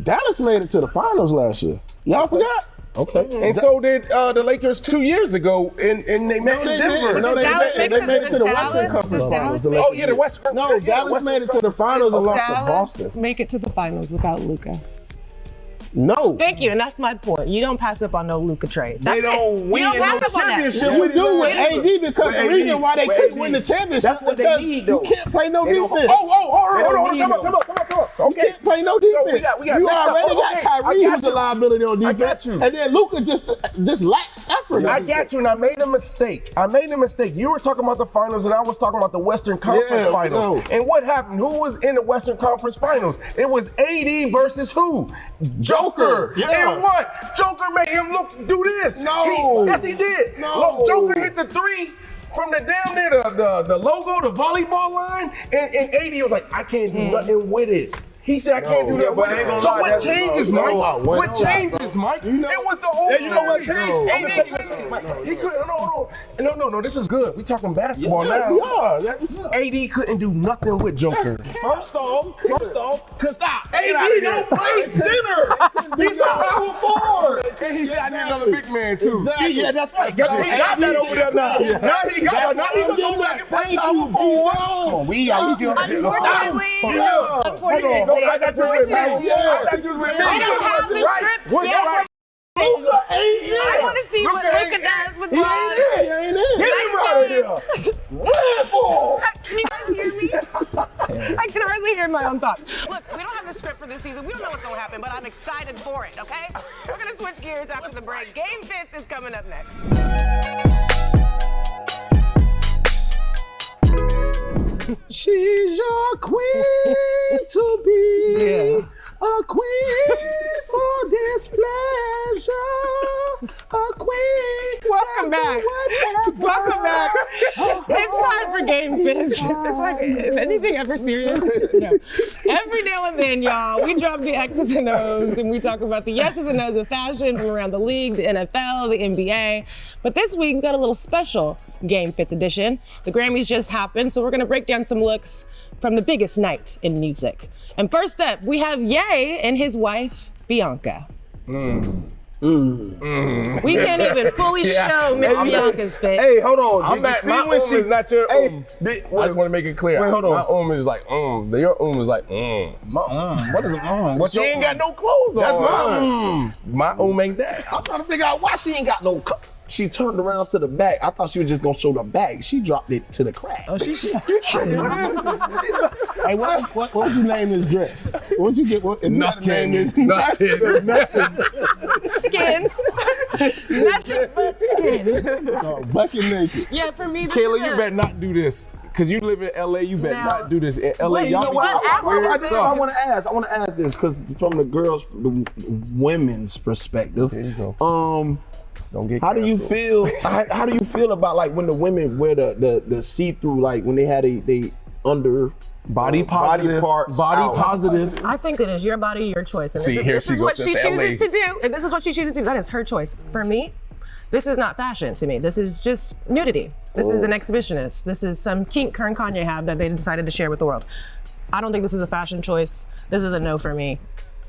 Dallas made it to the finals last year. Y'all forgot? Okay. And so did the Lakers 2 years ago, and they met in Denver. No, they made it to the Western Conference Finals. Oh yeah, the Western. No, Dallas made it to the finals and lost to Boston. Make it to the finals without Luka. No. Thank you, and that's my point. You don't pass up on no Luka trade. They don't win You don't no pass up on that. championship. You do with AD because With the AD. reason why they With couldn't AD. win the championship That's what is they because need, you though. can't play no They don't- defense. Hold on. They don't need Come on. You can't play no defense. we got you next up. already got Okay, Kyrie I got who's a you. liability on defense. I got you. And then Luka just lacks effort. I got you, and I made a mistake. You were talking about the finals, and I was talking about the Western Conference Finals. And what happened? Who was in the Western Conference Finals? It was AD versus who? Joker. Yeah. And what? Joker made him do this. No. Yes, he did. No. Look, Joker hit the three from the down near the logo, the volleyball line, and AD was like, I can't do nothing with it. He said, I can't do that. but I ain't gonna So lie, what that's- changes, no, Mike? no, What no, changes, Mike? You know- It was the whole you know what changed? I'm gonna tell you what changed. He couldn't, no, this is good. We talking basketball Yeah, now. that's AD couldn't do nothing with Joker. First off, cause stop. AD don't play center. He's a power forward. And he said, I need another big man too. Exactly. Yeah, that's right. He got that over there now. Now he got it. Now he can go back and play power forward. Unfortunately, I got you with me. I got you with me. I don't have the script. What's Yeah. right? Luka ain't in. I want to see what Luka Luka ain't does with He Bron. ain't in. Get him out of here. Red ball. Can you guys hear me? I can hardly hear my own thoughts. Look, we don't have the script for this season. We don't know what's going to happen, but I'm excited for it, okay? We're going to switch gears after the break. Game Fits is coming up next. She's your queen to be. A queen for displeasure. A queen. Welcome back. Welcome back. It's time for Game Fits. It's like, is anything ever serious? No. Every now and then, y'all, we drop the X's and O's and we talk about the yeses and no's of fashion from around the league, the NFL, the NBA. But this week, we got a little special Game Fits edition. The Grammys just happened, so we're going to break down some looks from the biggest night in music. And first up, we have Ye and his wife, Bianca. We can't even fully show Miss Bianca's fit. Hey, hold on. I'm Did back. you My see when is not your Hey, I just want to make it clear. Wait, hold on. My is like Your is like What is it? What she ain't got no clothes That's on. My ain't that. I'm trying to figure out why she ain't got no cup. She turned around to the back. I thought she was just gonna show the back. She dropped it to the crack. Hey, what'd you name this dress? What'd you get? If you had to name this, Nothing. Skin. Nothing but skin. bucket naked. Yeah, for me, this Kayla, is you a- better not do this. Cause you live in LA, you better Now- not do this. In LA, Wait, y'all you know be what? doing some weird I stuff. want to ask this because from the women's perspective. There you go. Don't get How do you canceled. feel? How do you feel about like when the women wear the see-through, like when they had they under Body positive. parts Body out? positive. I think it is your body, your choice. And See, here this she is goes what to she LA. chooses to do. And this is what she chooses to do. That is her choice. For me, this is not fashion to me. This is just nudity. This is an exhibitionist. This is some kink her and Kanye have that they decided to share with the world. I don't think this is a fashion choice. This is a no for me.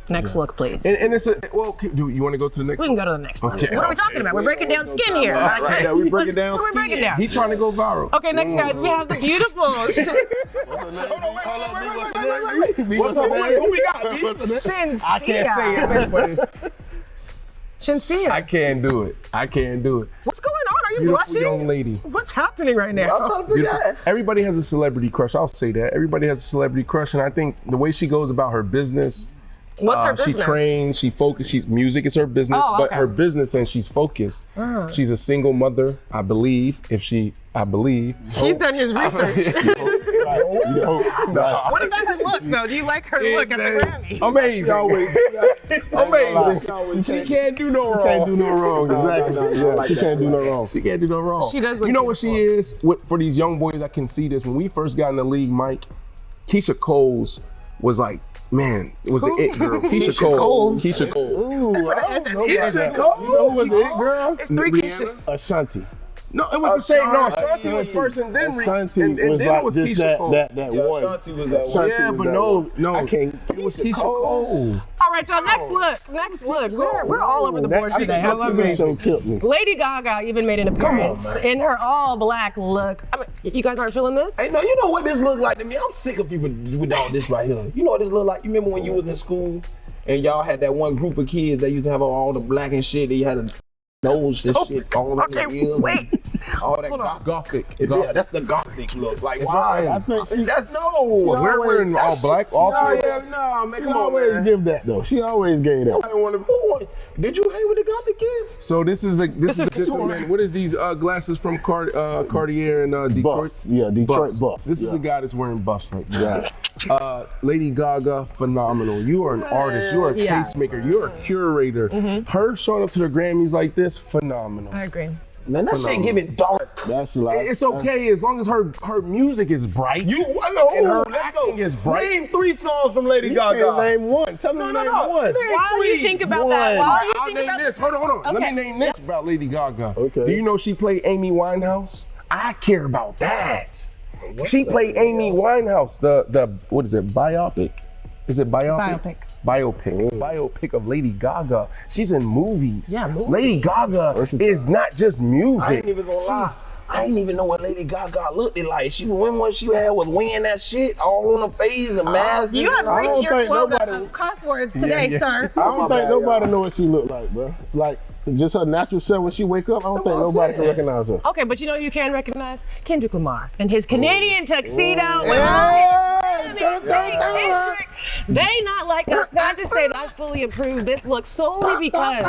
Next look, please. And it's do you want to go to the next We can go to the next one. Okay, What are we okay. talking about? We're breaking down skin here. Right now, we breaking down What are we breaking down? He trying to go viral. Okay, next guys, we have the beautiful. What's up, man? Who we got? Shinsia. I can't say it, but Shinsia. I can't do it. I can't do it. What's going on? Are you Beautiful blushing? young lady. What's happening right now? I'm trying to figure Beautiful. out. Everybody has a celebrity crush. I'll say that. Everybody has a celebrity crush, and I think the way she goes about her business. What's her She business? trains, she focuses. Music is her business, Oh, but okay. her business and she's focused. She's a single mother, I believe. I believe. He's done his research. Nah. What about her look, though? Do you like her look at the Grammy? Amazing. Amazing. She can't do no wrong. Can't do no wrong. Exactly. Yeah, she can't do no wrong. She can't do no wrong. She does look You know what she is? For these young boys that can see this, when we first got in the league, Mike, Keisha Coles was like, man, it was the it girl. Keisha Coles. Keisha Coles. Ooh, I don't know about that. Cole? You know who was the it girl? It's three Keishas. Ashanti. No, it was the same. No, Ashanti was first and then Ashanti and was then like it was just Keisha Cole. that one. Ashanti was that one. Ashanti Yeah, was but that no, one. no. I can't. It was Keisha Cole. All right, y'all, next look. Next look. We're all over the board today. I love That it. show killed me. Lady Gaga even made an appearance in her all black look. I mean, you guys aren't feeling this? Hey, no, you know what this look like to me? I'm sick of people with all this right here. You know what this look like? You remember when you was in school and y'all had that one group of kids that used to have all the black and shit. They had a nose and shit all over Okay, their ears. wait. All that Gothic. Yeah, that's the gothic look. Like, It's why? not- I think she, That's no. We're wearing all black, all No, pink. yeah, no, man, she come on, always man. give that though. She always gave that. I don't want to. Did you hang with the gothic kids? So this is a is gentleman. What is these glasses from Cartier in Detroit? Buffs. Yeah, Detroit Buffs. This is Yeah. the guy that's wearing buffs right now. Lady Gaga, phenomenal. You are an artist. You are a Yeah. tastemaker. You're a curator. Her showing up to the Grammys like this, phenomenal. I agree. Man, that shit giving dark. That's like It's okay as long as her music is bright. You, And her let's acting go. is bright. Name 3 songs from Lady You can't Gaga. name one. Tell me to name one. While you think about that, while you I'll think name about this. Hold on. Let Okay. me name this about Lady Gaga. Okay. Do you know she played Amy Winehouse? I care about that. She played Amy Winehouse. The what is it? Biopic? Is it biopic? Biopic of Lady Gaga. She's in movies. Yeah, movies. Lady Gaga is not just I music. ain't even gonna lie. I ain't even know what Lady Gaga looked like. She when she had was wearing that shit all on her face and masks. You have I reached don't your think quota nobody- of cuss words today, yeah. sir. I don't my think bad, nobody y'all. know what she look like, bro. Like just her natural self when she wake up. I don't think what I'm nobody can saying. recognize her. Okay, but you know who you can recognize? Kendrick Lamar and his Canadian tuxedo. Kendrick, they not like us. Not to say that I fully approve this look solely because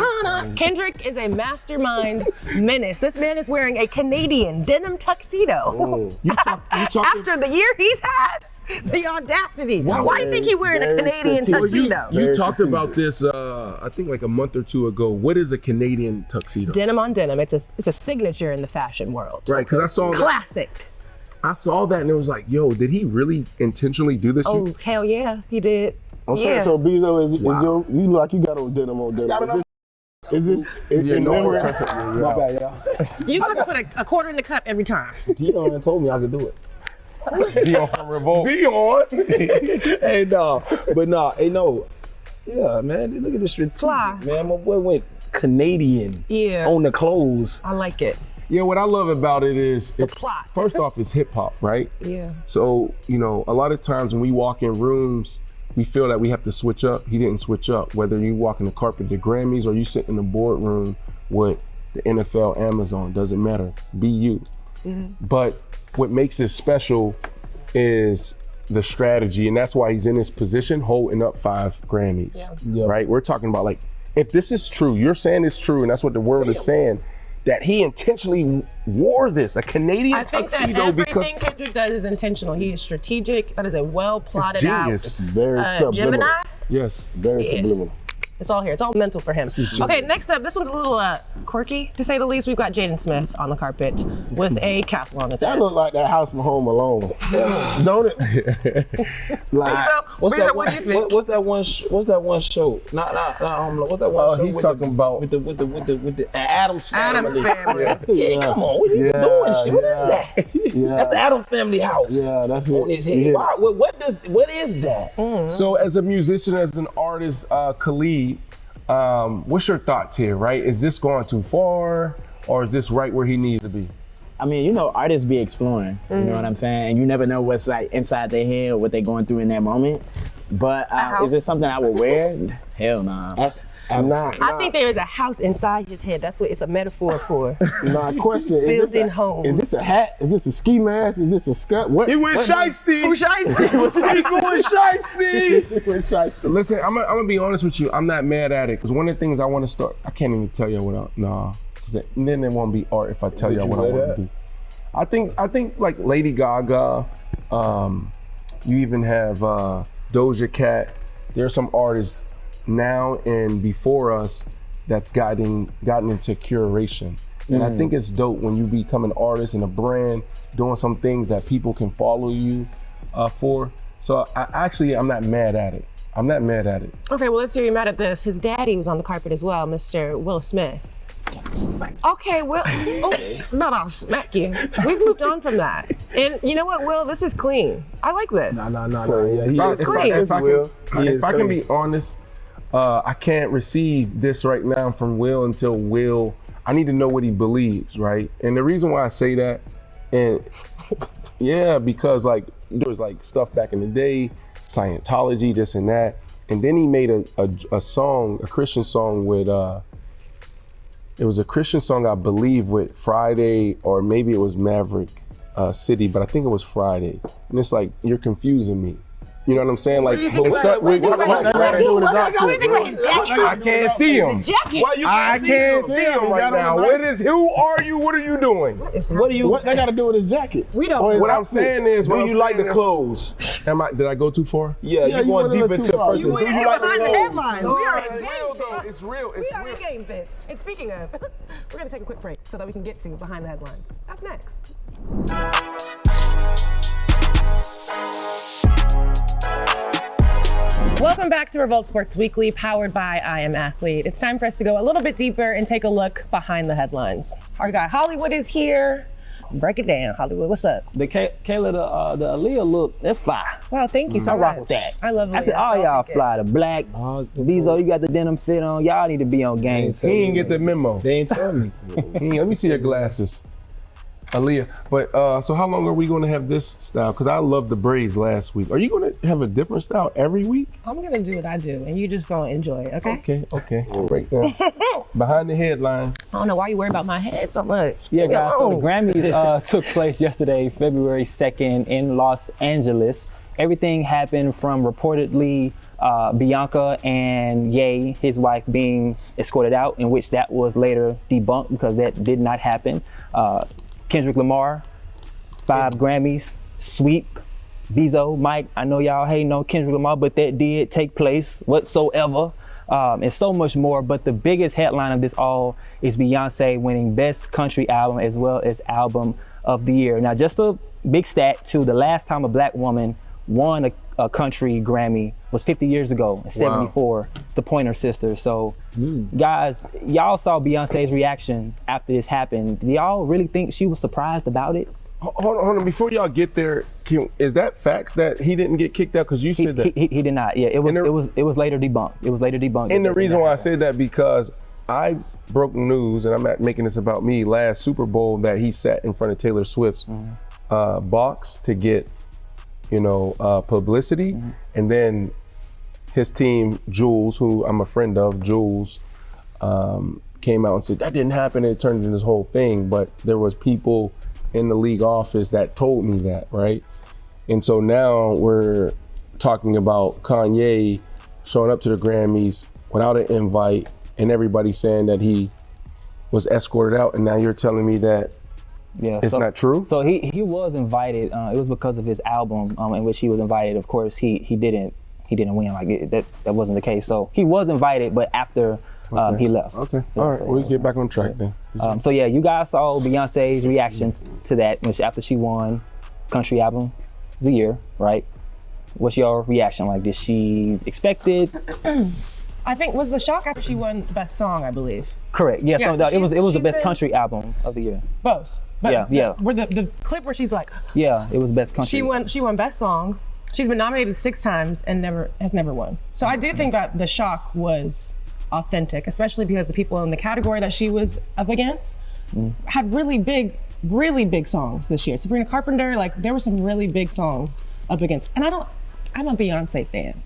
Kendrick is a mastermind menace. This man is wearing a Canadian denim tuxedo. You talking? After the year he's had, the audacity. Why do you think he wearing a Very Canadian strategic. tuxedo? You Very talked strategic. about this, I think like a month or two ago. What is a Canadian tuxedo? Denim on denim. It's a signature in the fashion world. Right, because I saw Classic. that and it was like, yo, did he really intentionally do this? Oh, hell yeah, he did. I'm saying, Yeah. so Beezo, is your, you look like you got on denim on denim. Is this Yeah, is no, memory? My bad, y'all. You got to put a quarter in the cup every time. Dion told me I could do it. Dion from Revolt. Dion. Hey, no. But no, hey, no. Yeah, man, look at the strategic, Fly. man. My boy went Canadian Yeah. on the clothes. I like it. Yeah, what I love about it is it's plot. first off, it's hip hop, right? Yeah. So, you know, a lot of times when we walk in rooms, we feel that we have to switch up. He didn't switch up. Whether you walk in the carpet, the Grammys, or you sit in the boardroom with the NFL, Amazon, doesn't matter. Be you. But what makes it special is the strategy, and that's why he's in this position holding up 5 Grammys, right? We're talking about like, if this is true, you're saying it's true, and that's what the world is saying, that he intentionally wore this, a Canadian I think that tuxedo, because everything Kendrick does is intentional. He is strategic. That is a well plotted out. genius. Very subliminal. Gemini. Yes. Very Yeah. subliminal. It's all here. It's all mental for him. Okay, next up, this one's a little quirky, to say the least. We've got Jaden Smith on the carpet with a castle on his That head. look like that house from Home Alone, don't it? Like, So, What's Beezo, that what one? do you think? What's that one? What's that one show? Not what's that one? show He's with talking about with the Addams Family. Adam's family. Yeah, come on, what are you doing? Shit? What is that? yeah, That's the Addams Family house. yeah, that's it. On his head. Yeah. Why, what is that? So as a musician, as an artist, Khalid, what's your thoughts here, right? Is this going too far, or is this right where he needs to be? I mean, you know, artists be exploring, you know what I'm saying? And you never know what's like inside their head or what they're going through in that moment. But is it something I would wear? Hell nah. I'm not. I think there is a house inside his head. That's what it's a metaphor for. My question is: Building this homes. Is this a hat? Is this a ski mask? Is this a skirt? What? He went shiesty. He going shiesty. He went shiesty. Listen, I'm gonna be honest with you. I'm not mad at it, because one of the things I want to start, I can't even tell you what. Because then it won't be art if I tell you what I want to do. I think like Lady Gaga. You even have Doja Cat. There are some artists now and before us that's gotten into curation. And I think it's dope when you become an artist and a brand doing some things that people can follow you for. So I'm not mad at it. I'm not mad at it. Okay, well, let's hear you mad at this. His daddy was on the carpet as well, Mr. Will Smith. Okay, Will. Oh, not I'll smack you. We've moved on from that. And you know what, Will? This is clean. I like this. No. Yeah, he is clean. If I can be honest, I can't receive this right now from Will until Will, I need to know what he believes, right? And the reason why I say that, and yeah, because like there was like stuff back in the day, Scientology, this and that, and then he made a song, a Christian song with It was a Christian song, I believe, with Friday, or maybe it was Maverick City, but I think it was Friday. And it's like, you're confusing me. You know what I'm saying? Like, we're talking about I can't see him. I can't see him right now. Who are you? What are you doing? What they got to do with his jacket? We don't. What I'm saying is, Do you like the clothes? Did I go too far? Yeah, you going deep into the person. You went into behind the headlines. We are It's real though. It's real. We are in game fit. And speaking of, we're gonna take a quick break so that we can get to behind the headlines. Up next. Welcome back to Revolt Sports Weekly, powered by I Am Athlete. It's time for us to go a little bit deeper and take a look behind the headlines. Our guy Hollywood is here. Break it down, Hollywood. What's up? The Kayla, the Aaliyah look, that's fire. Wow, thank you so I much. rock with that. I love Aaliyah. I said, all y'all fly. The black, Beezo, you got the denim fit on. Y'all need to be on game. He didn't get the memo. They ain't tell me. Let me see your glasses. Aaliyah. But so how long are we going to have this style? Because I loved the braids last week. Are you going to have a different style every week? I'm going to do what I do, and you just going to enjoy it, okay? Okay. Right there. Behind the headlines. I don't know why you worry about my head so much. Yeah, guys, so the Grammys took place yesterday, February 2nd in Los Angeles. Everything happened from reportedly Bianca and Ye, his wife, being escorted out, in which that was later debunked because that did not happen. Kendrick Lamar, 5 Grammys, sweep. Beezo, Mike, I know y'all hating on Kendrick Lamar, but that did take place whatsoever. And so much more, but the biggest headline of this all is Beyonce winning Best Country Album as well as Album of the Year. Now, just a big stat too, the last time a black woman won a country Grammy was 50 years ago, in 74, the Pointer Sisters. So, guys, y'all saw Beyonce's reaction after this happened. Do y'all really think she was surprised about it? Hold on. Before y'all get there, is that facts that he didn't get kicked out? Because you said that he did not. Yeah, it was later debunked. It was later debunked. And the reason why I said that, because I broke news, and I'm not making this about me, last Super Bowl that he sat in front of Taylor Swift's box to get, publicity. And then his team, Jules, who I'm a friend of, came out and said that didn't happen. It turned into this whole thing. But there was people in the league office that told me that, right? And so now we're talking about Kanye showing up to the Grammys without an invite, and everybody saying that he was escorted out, and now you're telling me that it's not true? So he was invited. It was because of his album in which he was invited. Of course, he didn't win. Like that wasn't the case. So he was invited, but after he left. Okay. All right. We'll get back on track then. So yeah, you guys saw Beyonce's reactions to that, which after she won Country Album of the Year, right? What's your reaction? Like, did she expect it? I think was the shock after she won the best song, I believe. Correct. Yeah. Yeah, so so it was the best been- country album of the year. Both. But Yeah. Where the clip where she's like, Yeah, it was best country. she won best song. She's been nominated 6 times and has never won. So I do think that the shock was authentic, especially because the people in the category that she was up against had really big songs this year. Sabrina Carpenter, like there were some really big songs up against. And I'm a Beyonce fan.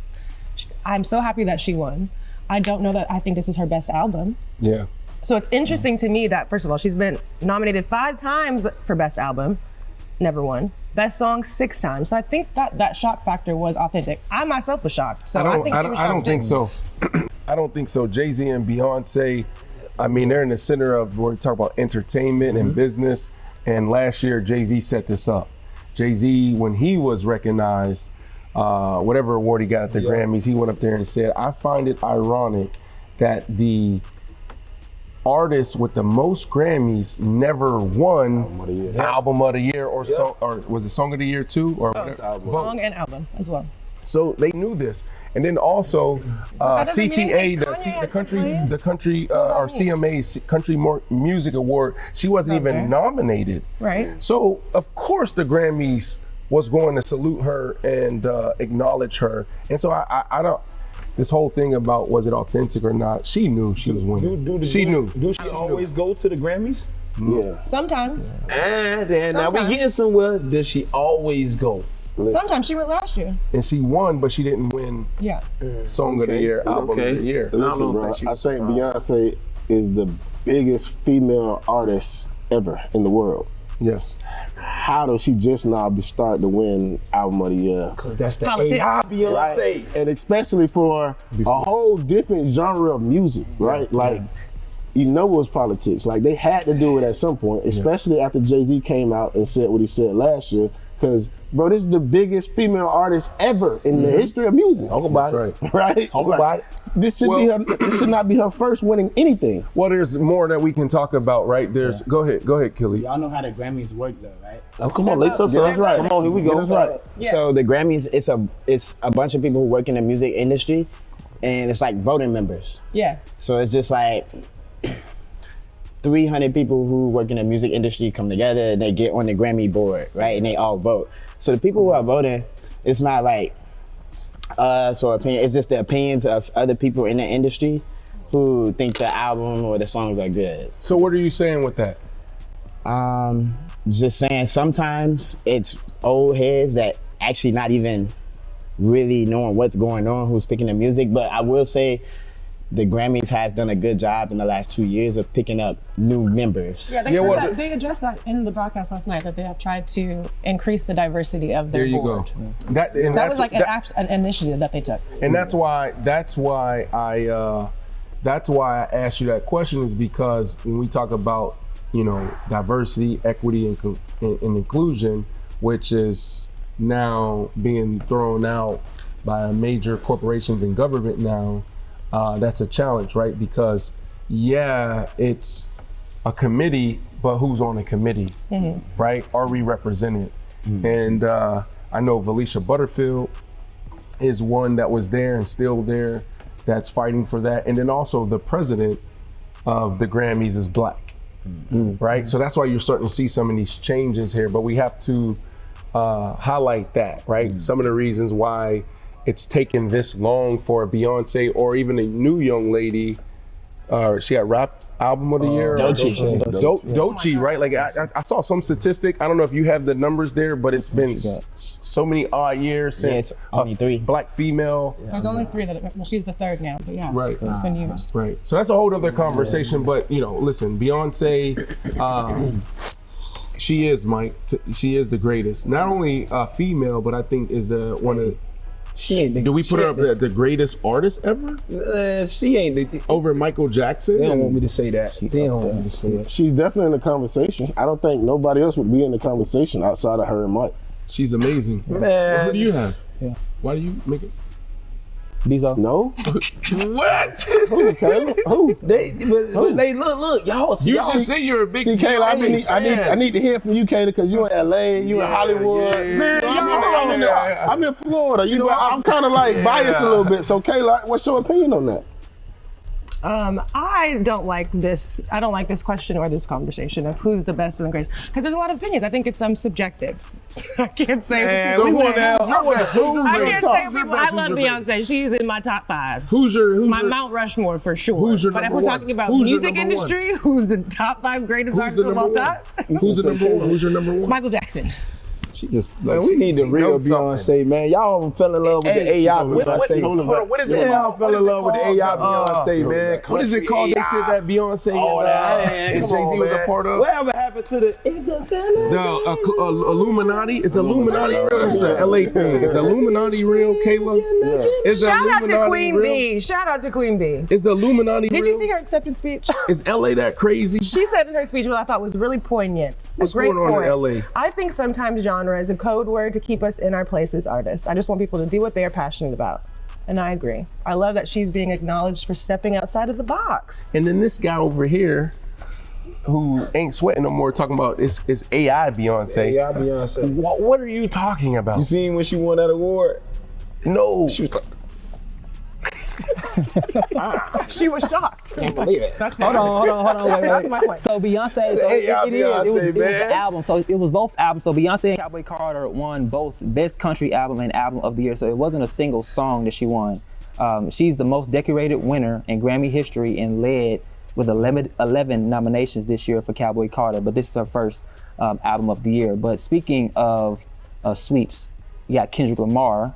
I'm so happy that she won. I don't know that I think this is her best album. Yeah. So it's interesting to me that, first of all, she's been nominated 5 times for Best Album, never won. Best Song 6 times. So I think that shock factor was authentic. I myself was shocked. So I think she was shocked. I don't think so. I don't think so. Jay-Z and Beyonce, I mean, they're in the center of where we talk about entertainment and business. And last year, Jay-Z set this up. Jay-Z, when he was recognized, whatever award he got at the Grammys, he went up there and said, I find it ironic that the artist with the most Grammys never won Album of the Year or so, or was it Song of the Year too? Or whatever. Song and album as well. So they knew this, and then also CTA, Kanye the country or CMA Country Music Award, she wasn't even there. Nominated. Right. So of course the Grammys was going to salute her and acknowledge her, and so I don't. This whole thing about was it authentic or not, she knew she was winning. She knew. Do she always go to the Grammys? Yeah. Sometimes. And now we Sometimes. getting somewhere. Does she always go? Sometimes she went last year. And she won, but she didn't win Yeah. Song of the Year, Album of the Year. I don't Listen, bro, think she I was think Beyonce is the biggest female artist ever in the world. Yes. How does she just now be starting to win album of the year? Because that's the Politics. AI Beyonce. Right? And especially for a whole different genre of music, right? Like, you know it was politics. Like, they had to do it at some point, especially after Jay-Z came out and said what he said last year. Because, bro, this is the biggest female artist ever in the history of music. Talk about That's it. Right? Talk Like, about it. This should not be her first winning anything. Well, there's more that we can talk about, right? There's go ahead, Kelly. Y'all know how the Grammys work though, right? Oh, come on, lace us up. That's right. Come on, here we go. That's right. So the Grammys, it's a bunch of people who work in the music industry, and it's like voting members. Yeah. So it's just like 300 people who work in the music industry come together and they get on the Grammy board, right? And they all vote. So the people who are voting, it's not like us or opinion, it's just the opinions of other people in the industry who think the album or the songs are good. So what are you saying with that? Just saying sometimes it's old heads that actually not even really knowing what's going on, who's picking the music. But I will say the Grammys has done a good job in the last 2 years of picking up new members. Yeah, they addressed that in the broadcast last night, that they have tried to increase the diversity of their There you board. go. That Was like an initiative that they took. And that's why I asked you that question, is because when we talk about, you know, diversity, equity, and inclusion, which is now being thrown out by major corporations and government now, that's a challenge, right? Because it's a committee, but who's on the committee, right? Are we represented? And I know Valicia Butterfield is one that was there and still there, that's fighting for that. And then also the president of the Grammys is Black, right? So that's why you're starting to see some of these changes here, but we have to highlight that, right? Some of the reasons why it's taken this long for Beyonce or even a new young lady, she got rap album of the year. Doechii, right? Like I saw some statistic. I don't know if you have the numbers there, but it's been so many odd years since it's only 3 Black female. There's only 3 well, she's the 3rd now, but yeah. Right. It's been years. Right. So that's a whole other conversation. But you know, listen, Beyonce, she is she is the greatest. Not only female, but I think is the one of. Do we put her up the greatest artist ever? She ain't Over Michael Jackson? They don't want me to say that. They don't want me to say it. She's definitely in the conversation. I don't think nobody else would be in the conversation outside of her and Mike. She's amazing. Man. Well, who do you have? Why do you make it? Beezo. No? What? Who, Kayla? Who? But they look, y'all. You just say you're a big. See, Kayla, I need to hear from you, Kayla, because you in LA, you in Hollywood. Man, I'm in Florida. You know, I'm kind of like biased a little bit. So, Kayla, what's your opinion on that? I don't like this question or this conversation of who's the best and the greatest, because there's a lot of opinions. I think it's subjective. I can't say. I can't say people. I love Beyonce. She's in my top 5. Who's your Mount Rushmore for sure. Who's your but if number we're one? talking about Who's your music number industry, who's the top 5 greatest artists of all time? Who's the number one? Who's your number one? Michael Jackson. She just man, we need the real Beyonce, man. Y'all fell in love with the AI Beyonce. Hold on, what is it? Y'all fell in love with the AI Beyonce, man. What is it called? They said that Beyonce and Jay-Z was a part of. Whatever happened to the Illuminati? Is the Illuminati real? That's the LA thing. Is the Illuminati real, Kayla? Is the Shout out to Illuminati Queen real? Bee. Shout out to Queen Bee. Is the Illuminati real? Did you see her acceptance speech? Is LA that crazy? She said in her speech what I thought was really poignant. What's a great going on in point. LA? I think sometimes genre is a code word to keep us in our place as artists. I just want people to do what they're passionate about. And I agree. I love that she's being acknowledged for stepping outside of the box. And then this guy over here, who ain't sweating no more, talking about it's AI Beyonce. AI Beyonce. What are you talking about? You seen when she won that award? No. She was like, She was shocked. Can't believe it. That's my Hold on, wait. That's my point. So Beyonce, it was the album. So it was both albums. So Beyonce and Cowboy Carter won both Best Country Album and Album of the Year. So it wasn't a single song that she won. She's the most decorated winner in Grammy history and led with 11 nominations this year for Cowboy Carter. But this is her first Album of the Year. But speaking of sweeps, you got Kendrick Lamar,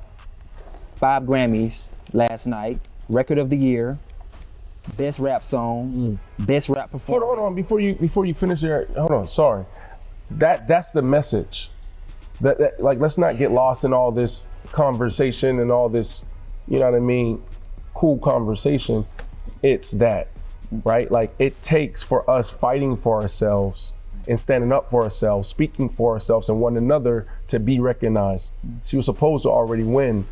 5 Grammys last night, Record of the Year, best rap song, best rap performance. Hold on, before you finish there, hold on, sorry. That's the message. That like, let's not get lost in all this conversation and all this, you know what I mean, cool conversation. It's that, right? Like, it takes for us fighting for ourselves and standing up for ourselves, speaking for ourselves and one another to be recognized. She was supposed to already win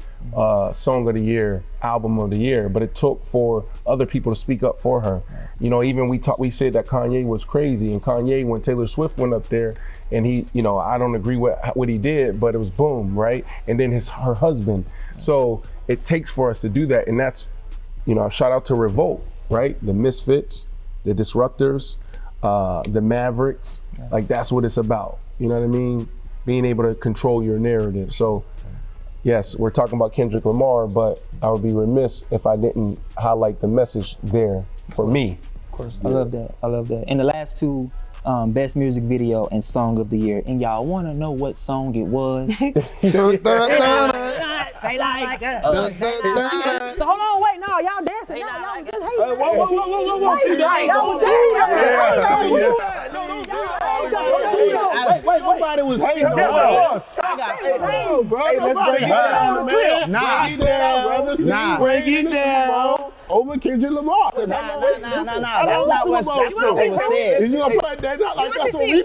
Song of the Year, Album of the Year, but it took for other people to speak up for her. You know, even we said that Kanye was crazy, and Kanye, when Taylor Swift went up there and he, you know, I don't agree with what he did, but it was boom, right? And then her husband. So it takes for us to do that, and that's, you know, shout out to Revolt, right? The Misfits, the Disruptors, the Mavericks, like that's what it's about. You know what I mean? Being able to control your narrative. So yes, we're talking about Kendrick Lamar, but I would be remiss if I didn't highlight the message there for me. Of course, I love that. And the last two, best music video and song of the year. And y'all wanna know what song it was? They like so hold on, wait, no, y'all dancing. Y'all just hate. Wait, nobody was hating on us. Bro, nobody hating on man. Nah, break it down. Over Kendrick Lamar. Nah. That's not what was said. You gonna put that not like that's on repeat?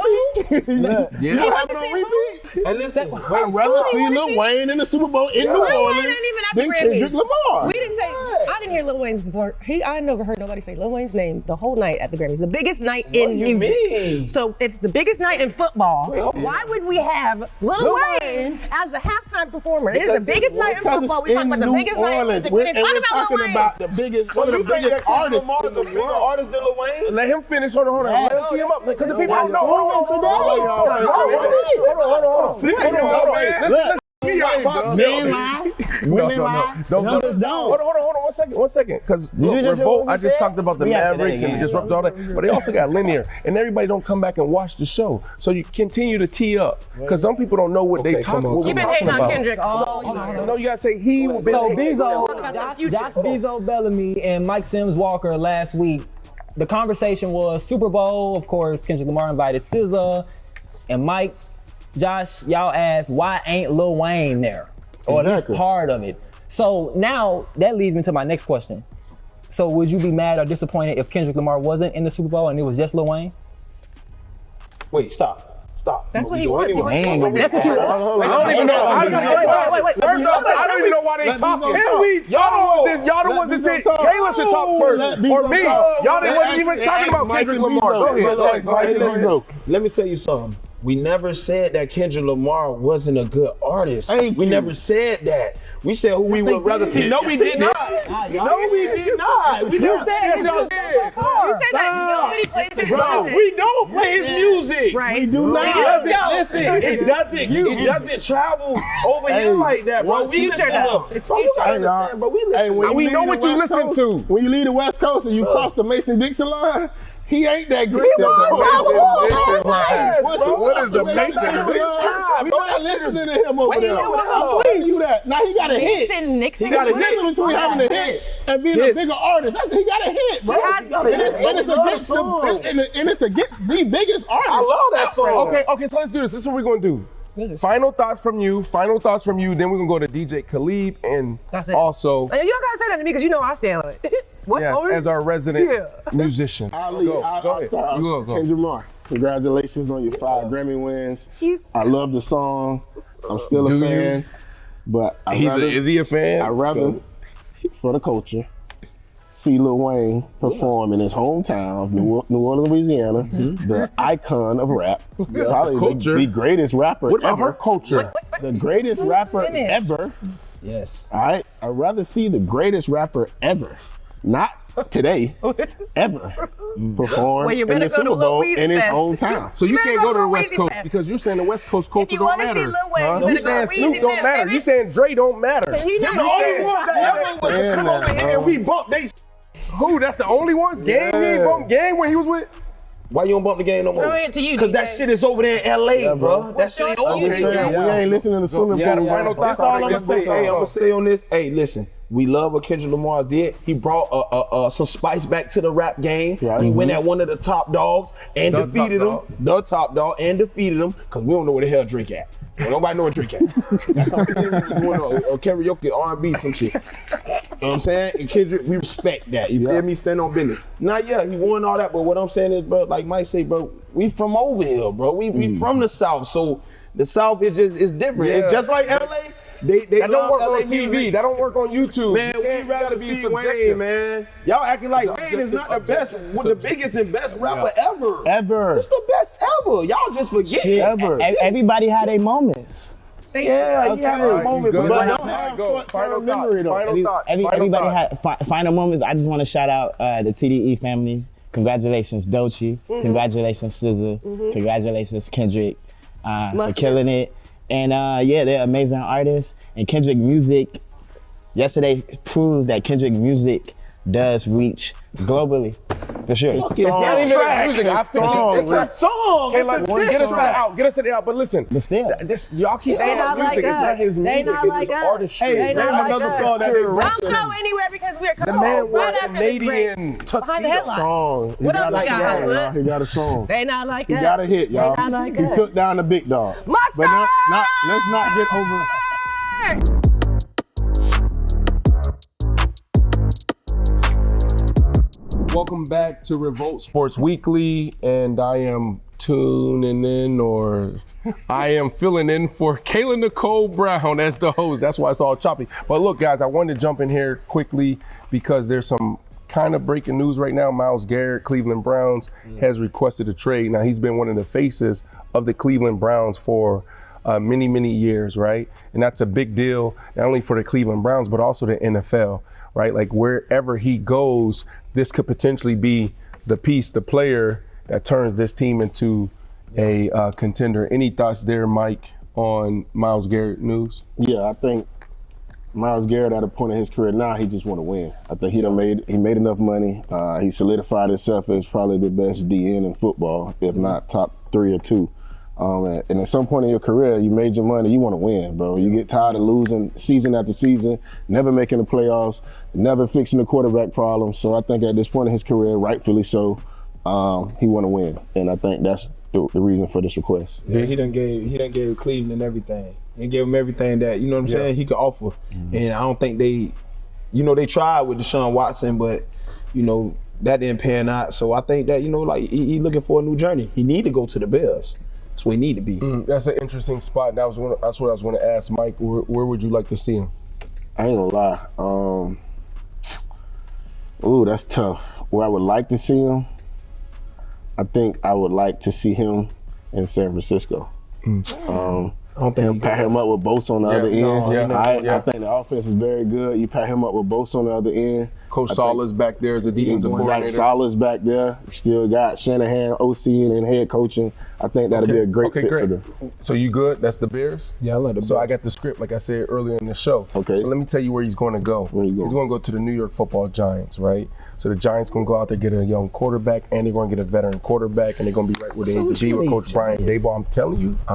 Yeah. You have it on repeat? And listen, I'd rather see Lil Wayne in the Super Bowl in New Orleans than Kendrick Lamar. We didn't say, I didn't hear Lil Wayne's before. I never heard nobody say Lil Wayne's name the whole night at the Grammys. The biggest night in music. So it's the biggest night in football. Why would we have Lil Wayne as the halftime performer? It is the biggest night in football. We talk about the biggest night in music. We didn't talk about Lil Wayne. The biggest, one of the biggest artists. Lamar's a bigger artist than Lil Wayne? Let him finish. Hold on. Let him tee him up because the people don't know. Hold on. Listen. Numbers down. Hold on, 1 second. Because Revolt, I just talked about the Mavericks and the Disruptors, all that, but they also got linear, and everybody don't come back and watch the show. So you continue to tee up, because some people don't know what they talking about. You've been hating on Kendrick all year. No, you gotta say he. So Josh Beezo, Bellamy, and Mike Sims Walker last week. The conversation was Super Bowl. Of course, Kendrick Lamar invited SZA, and Mike. Josh, y'all asked, why ain't Lil Wayne there? Or at least part of it. So now that leads me to my next question. So would you be mad or disappointed if Kendrick Lamar wasn't in the Super Bowl and it was just Lil Wayne? Wait, stop. That's what he wants. That's what you want. I don't even know. Wait. First off, I don't even know why they talking. Y'all the ones that said Kayla should talk first, or me. Y'all wasn't even talking about Kendrick Lamar. Go ahead. Let me tell you something. We never said that Kendrick Lamar wasn't a good artist. We never said that. We said who we would rather see. No, we did not. No, we did not. We never said that. You said that nobody plays his music. We don't play his music. Right. We do not. It doesn't travel over here like that, bro. We listen to him. You gotta understand, bro. We listen. We know what you listen to. When you leave the West Coast and you cross the Mason-Dixon line, he ain't that great. What is the Mason-Dixon? We're not listening to him over there. I'm telling you that. Now he got a hit. Nixon. He got a hit between having a hit and being a bigger artist. He got a hit, bro. And it's against the biggest artist. I love that song. Okay, so let's do this. This is what we're gonna do. Final thoughts from you. Then we're gonna go to DJ Khalid and also. You don't gotta say that to me because you know I stand on it. Yes, as our resident musician. Go ahead. Go. Kendrick Lamar, congratulations on your 5 Grammy wins. I love the song. I'm still a fan, but is he a fan? I'd rather, for the culture, see Lil Wayne perform in his hometown, New Orleans, Louisiana, the icon of rap, probably the greatest rapper What about ever. her culture? The greatest rapper ever. Yes. All right, I'd rather see the greatest rapper ever, not today, ever, perform in the Super Bowl in his hometown. So you can't go to the West Coast because you're saying the West Coast culture don't matter. You saying Snoop don't matter. You saying Dre don't matter. The only one that ever was come over here and we bumped they. Who? That's the only ones? Game? He ain't bumped Game when he was with. Why you don't bump the Game no more? Because that shit is over there in LA, bro. That shit ain't over here. We ain't listening to Super Bowl. Final thoughts. That's all I'm gonna say. Hey, I'm gonna say on this. Hey, listen. We love what Kendrick Lamar did. He brought some spice back to the rap game. Yeah, he went at one of the top dogs and defeated him. The top dog and defeated him because we don't know where the hell Drake at. Well, nobody know where Drake at. That's how I'm saying. Doing a karaoke, R&B, some shit. You know what I'm saying? And Kendrick, we respect that. You feel me? Stand on business. Nah, yeah, he won all that, but what I'm saying is, bro, like Mike say, bro, we from over here, bro. We from the South, so the South is different. Yeah. It's just like LA. They That don't work LA on TV. music. That don't work on YouTube. Man, we rather be Wayne, man. Y'all acting like Wayne is not the best, the biggest and best rapper ever. Ever. It's the best ever. Y'all just forget. Ever. Everybody had their moments. Yeah, he had a moment, good. but don't have short-term memory, though. Everybody had final moments. I just want to shout out the TDE family. Congratulations, Doechii. Congratulations, SZA. Congratulations, Kendrick, for killing it. And yeah, they're amazing artists. And Kendrick music, yesterday proves that Kendrick music does reach globally, for sure. It's not even music. I think it's a song. Hey, like, get us out. Get us out. But listen, But still. y'all keep saying not music. like It's not us. his They music. not It's like his us. artistry. They Name not like another us. song that they Don't wrote. show anywhere because we're The man wore right a after this break. Canadian Behind the tuxedo. headlines. Song. What else we Like got, that, Hollywood? y'all. He got a song. They not like He us. got a hit, y'all. They not like He us. took down the big dog. Must But let's not get over. Welcome back to Revolt Sports Weekly, and I am tuning in, or I am filling in for Kayla Nicole Brown as the host. That's why it's all choppy. But look, guys, I wanted to jump in here quickly because there's some kind of breaking news right now. Myles Garrett, Cleveland Browns, has requested a trade. Now, he's been one of the faces of the Cleveland Browns for many, many years, right? And that's a big deal, not only for the Cleveland Browns, but also the NFL, right? Like wherever he goes, this could potentially be the piece, the player that turns this team into a contender. Any thoughts there, Mike, on Myles Garrett news? Yeah, I think Myles Garrett at a point in his career now, he just want to win. I think he made enough money. He solidified himself as probably the best DN in football, if not top 3 or 2. And at some point in your career, you made your money, you want to win, bro. You get tired of losing season after season, never making the playoffs, never fixing the quarterback problem. So I think at this point in his career, rightfully so, he want to win. And I think that's the reason for this request. Yeah, he done gave Cleveland everything. He gave him everything that, you know what I'm saying, he could offer. And I don't think they tried with Deshaun Watson, but, that didn't pan out. So I think that, like he looking for a new journey. He need to go to the Bears. That's where he need to be. That's an interesting spot. That's what I was going to ask Mike. Where would you like to see him? I ain't gonna lie. Ooh, that's tough. Where I would like to see him, I think I would like to see him in San Francisco. I don't think pair him up with Bosa on the other end. I I think the offense is very good. You pair him up with Bosa on the other end. Coach Saleh's back there as a defensive Zach coordinator. Saleh's back there. You still got Shanahan, OC, and head coaching. I think that'll be a great fit for them. So you good? That's the Bears? Yeah, I love the So Bears. I got the script, like I said earlier in the show. Okay. So let me tell you where he's going to go. Where you going? He's going to go to the New York Football Giants, right? So the Giants going to go out there, get a young quarterback, and they're going to get a veteran quarterback, and they're going to be right where they need to be with Coach Brian Daboll. I'm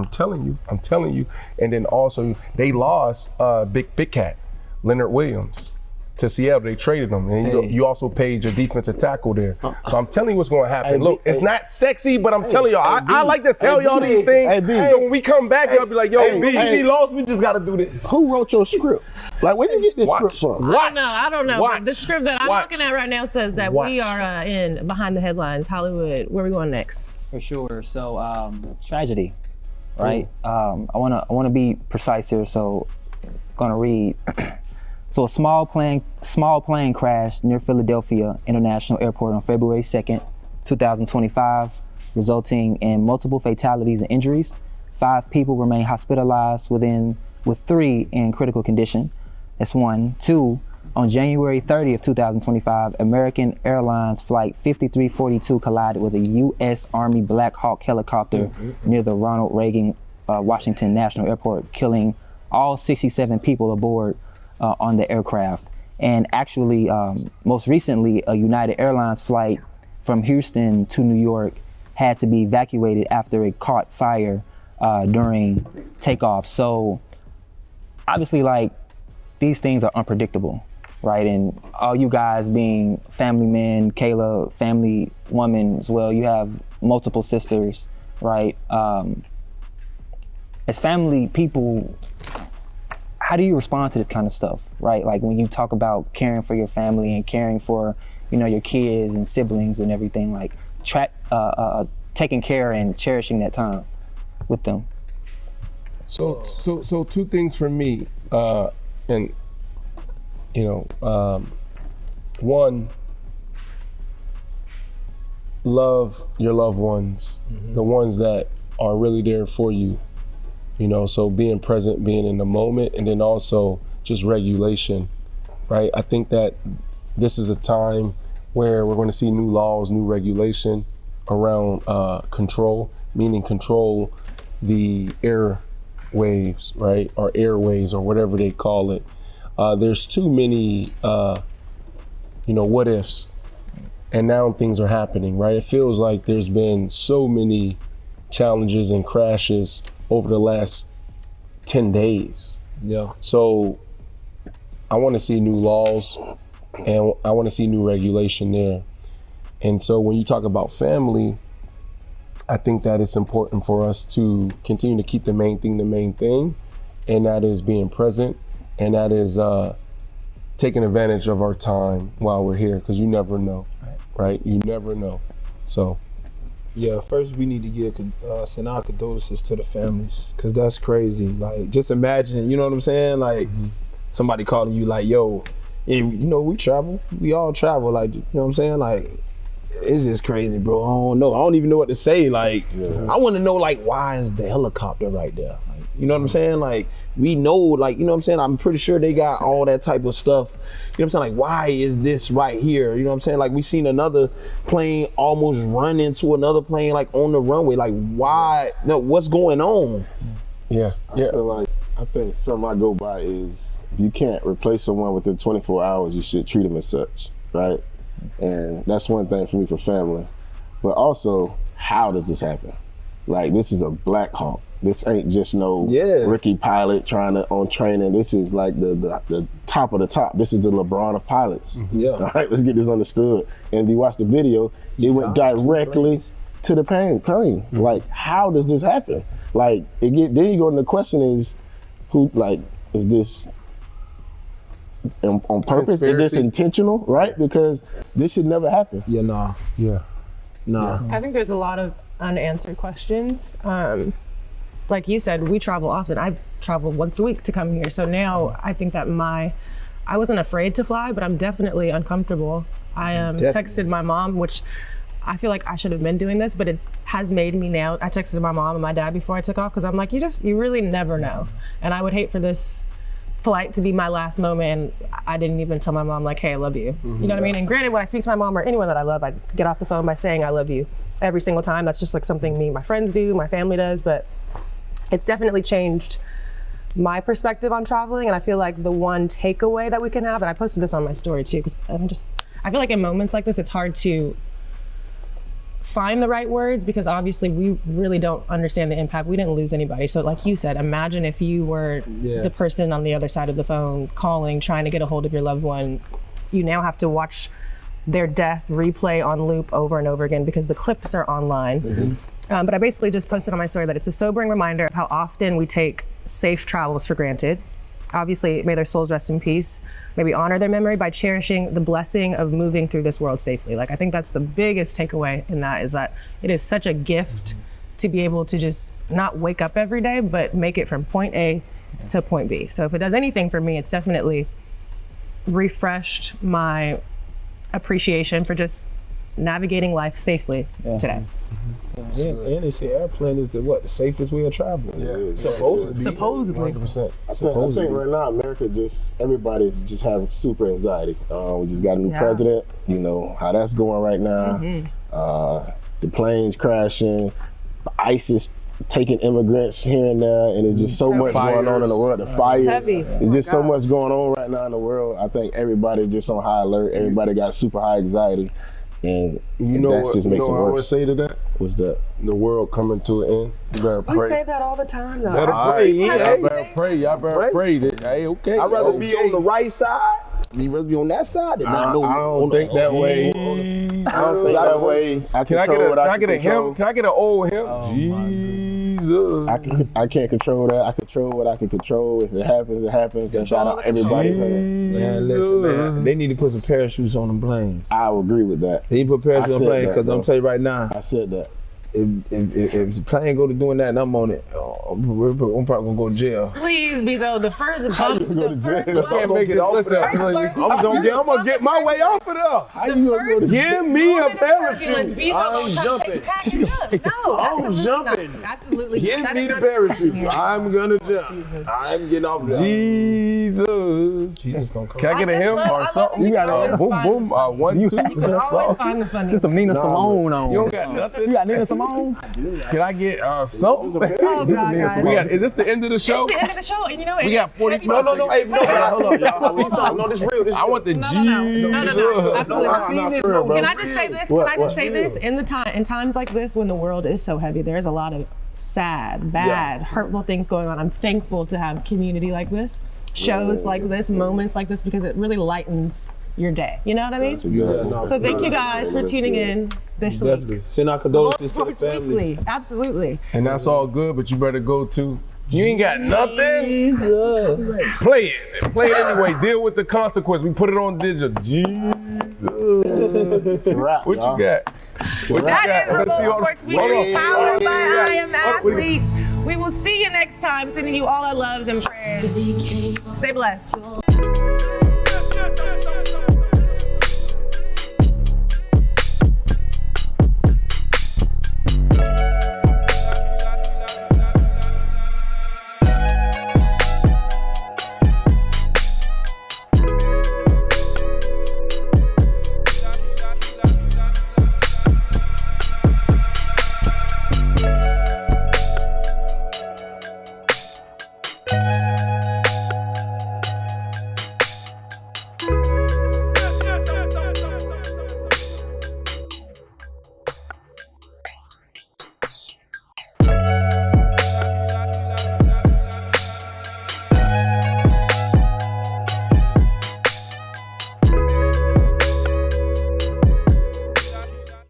telling you. And then also, they lost Big Cat, Leonard Williams, to Seattle. They traded him. And you also paid your defensive tackle there. So I'm telling you what's going to happen. Look, it's not sexy, but I'm telling y'all, I like to tell y'all these things. So when we come back, y'all be like, yo, B, He lost, we just got to do this. Who wrote your script? Like, where you get this script from? I don't know. Watch. The script that I'm looking at right now says that we are in Behind the Headlines, Hollywood. Where are we going next? For sure. So tragedy, right? I wanna be precise here. So gonna read. So a small plane crashed near Philadelphia International Airport on February 2nd, 2025, resulting in multiple fatalities and injuries. 5 people remain hospitalized, with 3 in critical condition. That's 1. 2, on January 30th, 2025, American Airlines Flight 5342 collided with a U.S. Army Black Hawk helicopter near the Ronald Reagan Washington National Airport, killing all 67 people aboard on the aircraft. And actually, most recently, a United Airlines flight from Houston to New York had to be evacuated after it caught fire during takeoff. So obviously, like, these things are unpredictable. right? And all you guys being family men, Kayla, family woman as well, you have multiple sisters, right? As family people, how do you respond to this kind of stuff, right? Like when you talk about caring for your family and caring for, your kids and siblings and everything, like taking care and cherishing that time with them. So two things for me, and one, love your loved ones, the ones that are really there for you. So being present, being in the moment, and then also just regulation, right? I think that this is a time where we're going to see new laws, new regulation around control, meaning control the airwaves, right? Or airways, or whatever they call it. There's too many, what ifs, and now things are happening, right? It feels like there's been so many challenges and crashes over the last 10 days. Yeah. So I want to see new laws, and I want to see new regulation there. And so when you talk about family, I think that it's important for us to continue to keep the main thing, and that is being present, and that is taking advantage of our time while we're here, because you never know, right? You never know. So. Yeah, first we need to send our condolences to the families, because that's crazy. Like, just imagine, you know what I'm saying? Like, somebody calling you like, yo, and we travel, we all travel, like, you know what I'm saying? Like, it's just crazy, bro. I don't know. I don't even know what to say. Like, I want to know, like, why is the helicopter right there? Like, you know what I'm saying? Like, we know, like, you know what I'm saying? I'm pretty sure they got all that type of stuff. You know what I'm saying? Like, why is this right here? You know what I'm saying? Like, we seen another plane almost run into another plane, like, on the runway. Like, why? No, what's going on? Yeah. I think something I go by is, if you can't replace someone within 24 hours, you should treat them as such, right? And that's one thing for me for family. But also, how does this happen? Like, this is a Black Hawk. This ain't just no rookie pilot trying to on training. This is like the top of the top. This is the LeBron of pilots. Yeah. All right, let's get this understood. And if you watch the video, it went directly to the plane. Like, how does this happen? Like, then you go and the question is, who, like, is this on purpose? Conspiracy. Is this intentional, right? Because this should never happen. Yeah, nah. Yeah. Nah. I think there's a lot of unanswered questions. Like you said, we travel often. I travel once a week to come here. So now I think that I wasn't afraid to fly, but I'm definitely uncomfortable. I texted my mom, which I feel like I should have been doing this, but it has made me now. I texted my mom and my dad before I took off, because I'm like, you really never know. And I would hate for this flight to be my last moment, and I didn't even tell my mom, like, hey, I love you. You know what I mean? And granted, when I speak to my mom or anyone that I love, I get off the phone by saying I love you every single time. That's just like something me and my friends do, my family does, but it's definitely changed my perspective on traveling. And I feel like the one takeaway that we can have, and I posted this on my story too, because I feel like in moments like this, it's hard to find the right words, because obviously we really don't understand the impact. We didn't lose anybody. So like you said, imagine if you were the person on the other side of the phone calling, trying to get a hold of your loved one. You now have to watch their death replay on loop over and over again, because the clips are online. But I basically just posted on my story that it's a sobering reminder of how often we take safe travels for granted. Obviously, may their souls rest in peace. May we honor their memory by cherishing the blessing of moving through this world safely. Like, I think that's the biggest takeaway in that, is that it is such a gift to be able to just not wake up every day, but make it from point A to point B. So if it does anything for me, it's definitely refreshed my appreciation for just navigating life safely today. And they say airplane is the safest way of traveling. Yeah. Supposedly. 100%. I think right now America everybody just have super anxiety. We just got a new president. You know how that's going right now. The planes crashing, ISIS taking immigrants here and there, and it's just so much going on in the world. The fires, it's just so much going on right now in the world. I think everybody just on high alert. Everybody got super high anxiety. And you know that what, just makes it what I would worse. say to that? What's that? The world coming to an end. You better pray. We say that all the time, though. Better All pray, right, y'all better pray. Y'all better pray. Hey, okay. I'd rather be on the right side He rather be on that side than not know. I don't think that way. I don't think that way. Can I get a hymn? Can I get an old hymn? Jesus. I can't control that. I control what I can control. If it happens, it happens. That's out everybody. Man, listen, man. They need to put some parachutes on them planes. I will agree with that. They need to put parachutes on planes because I'm telling you right now. I said that. If the plane go to doing that and I'm on it, I'm probably gonna go to jail. Please, Beezo, the first bump. I can't make it. Listen, I'm gonna get my way off of there. How you gonna go to Give me a parachute. I'm jumping. No, I'm jumping. Absolutely. Give me the parachute. I'm gonna jump. I'm getting off there. Jesus. Can I get a hymn or something? You got boom, boom. 1, 2. You can always find the funny. Just some Nina Simone on. You don't got nothing. You got Nina Simone? Can I get something? Oh, God, guys. Is this the end of the show? It's the end of the show, and you know We got 40. No, hey, no, but I see something. No, this real. I want the No, Jesus. absolutely. I seen this. Can I just say this? Can I just say this? In times like this, when the world is so heavy, there's a lot of sad, bad, hurtful things going on. I'm thankful to have community like this, shows like this, moments like this, because it really lightens your day. You know what I mean? So thank you guys for tuning in this week. Definitely. Send our condolences to the Sports family. Weekly. Absolutely. And that's all good, but you better go to. You ain't got nothing. Play it. Play it anyway. Deal with the consequence. We put it on digital. Jesus. What you got? That is Let's see REVOLT all- Sports hold on. Weekly, powered by I Am What do you got? Athletes. We will see you next time. Sending you all our loves and prayers. Stay blessed.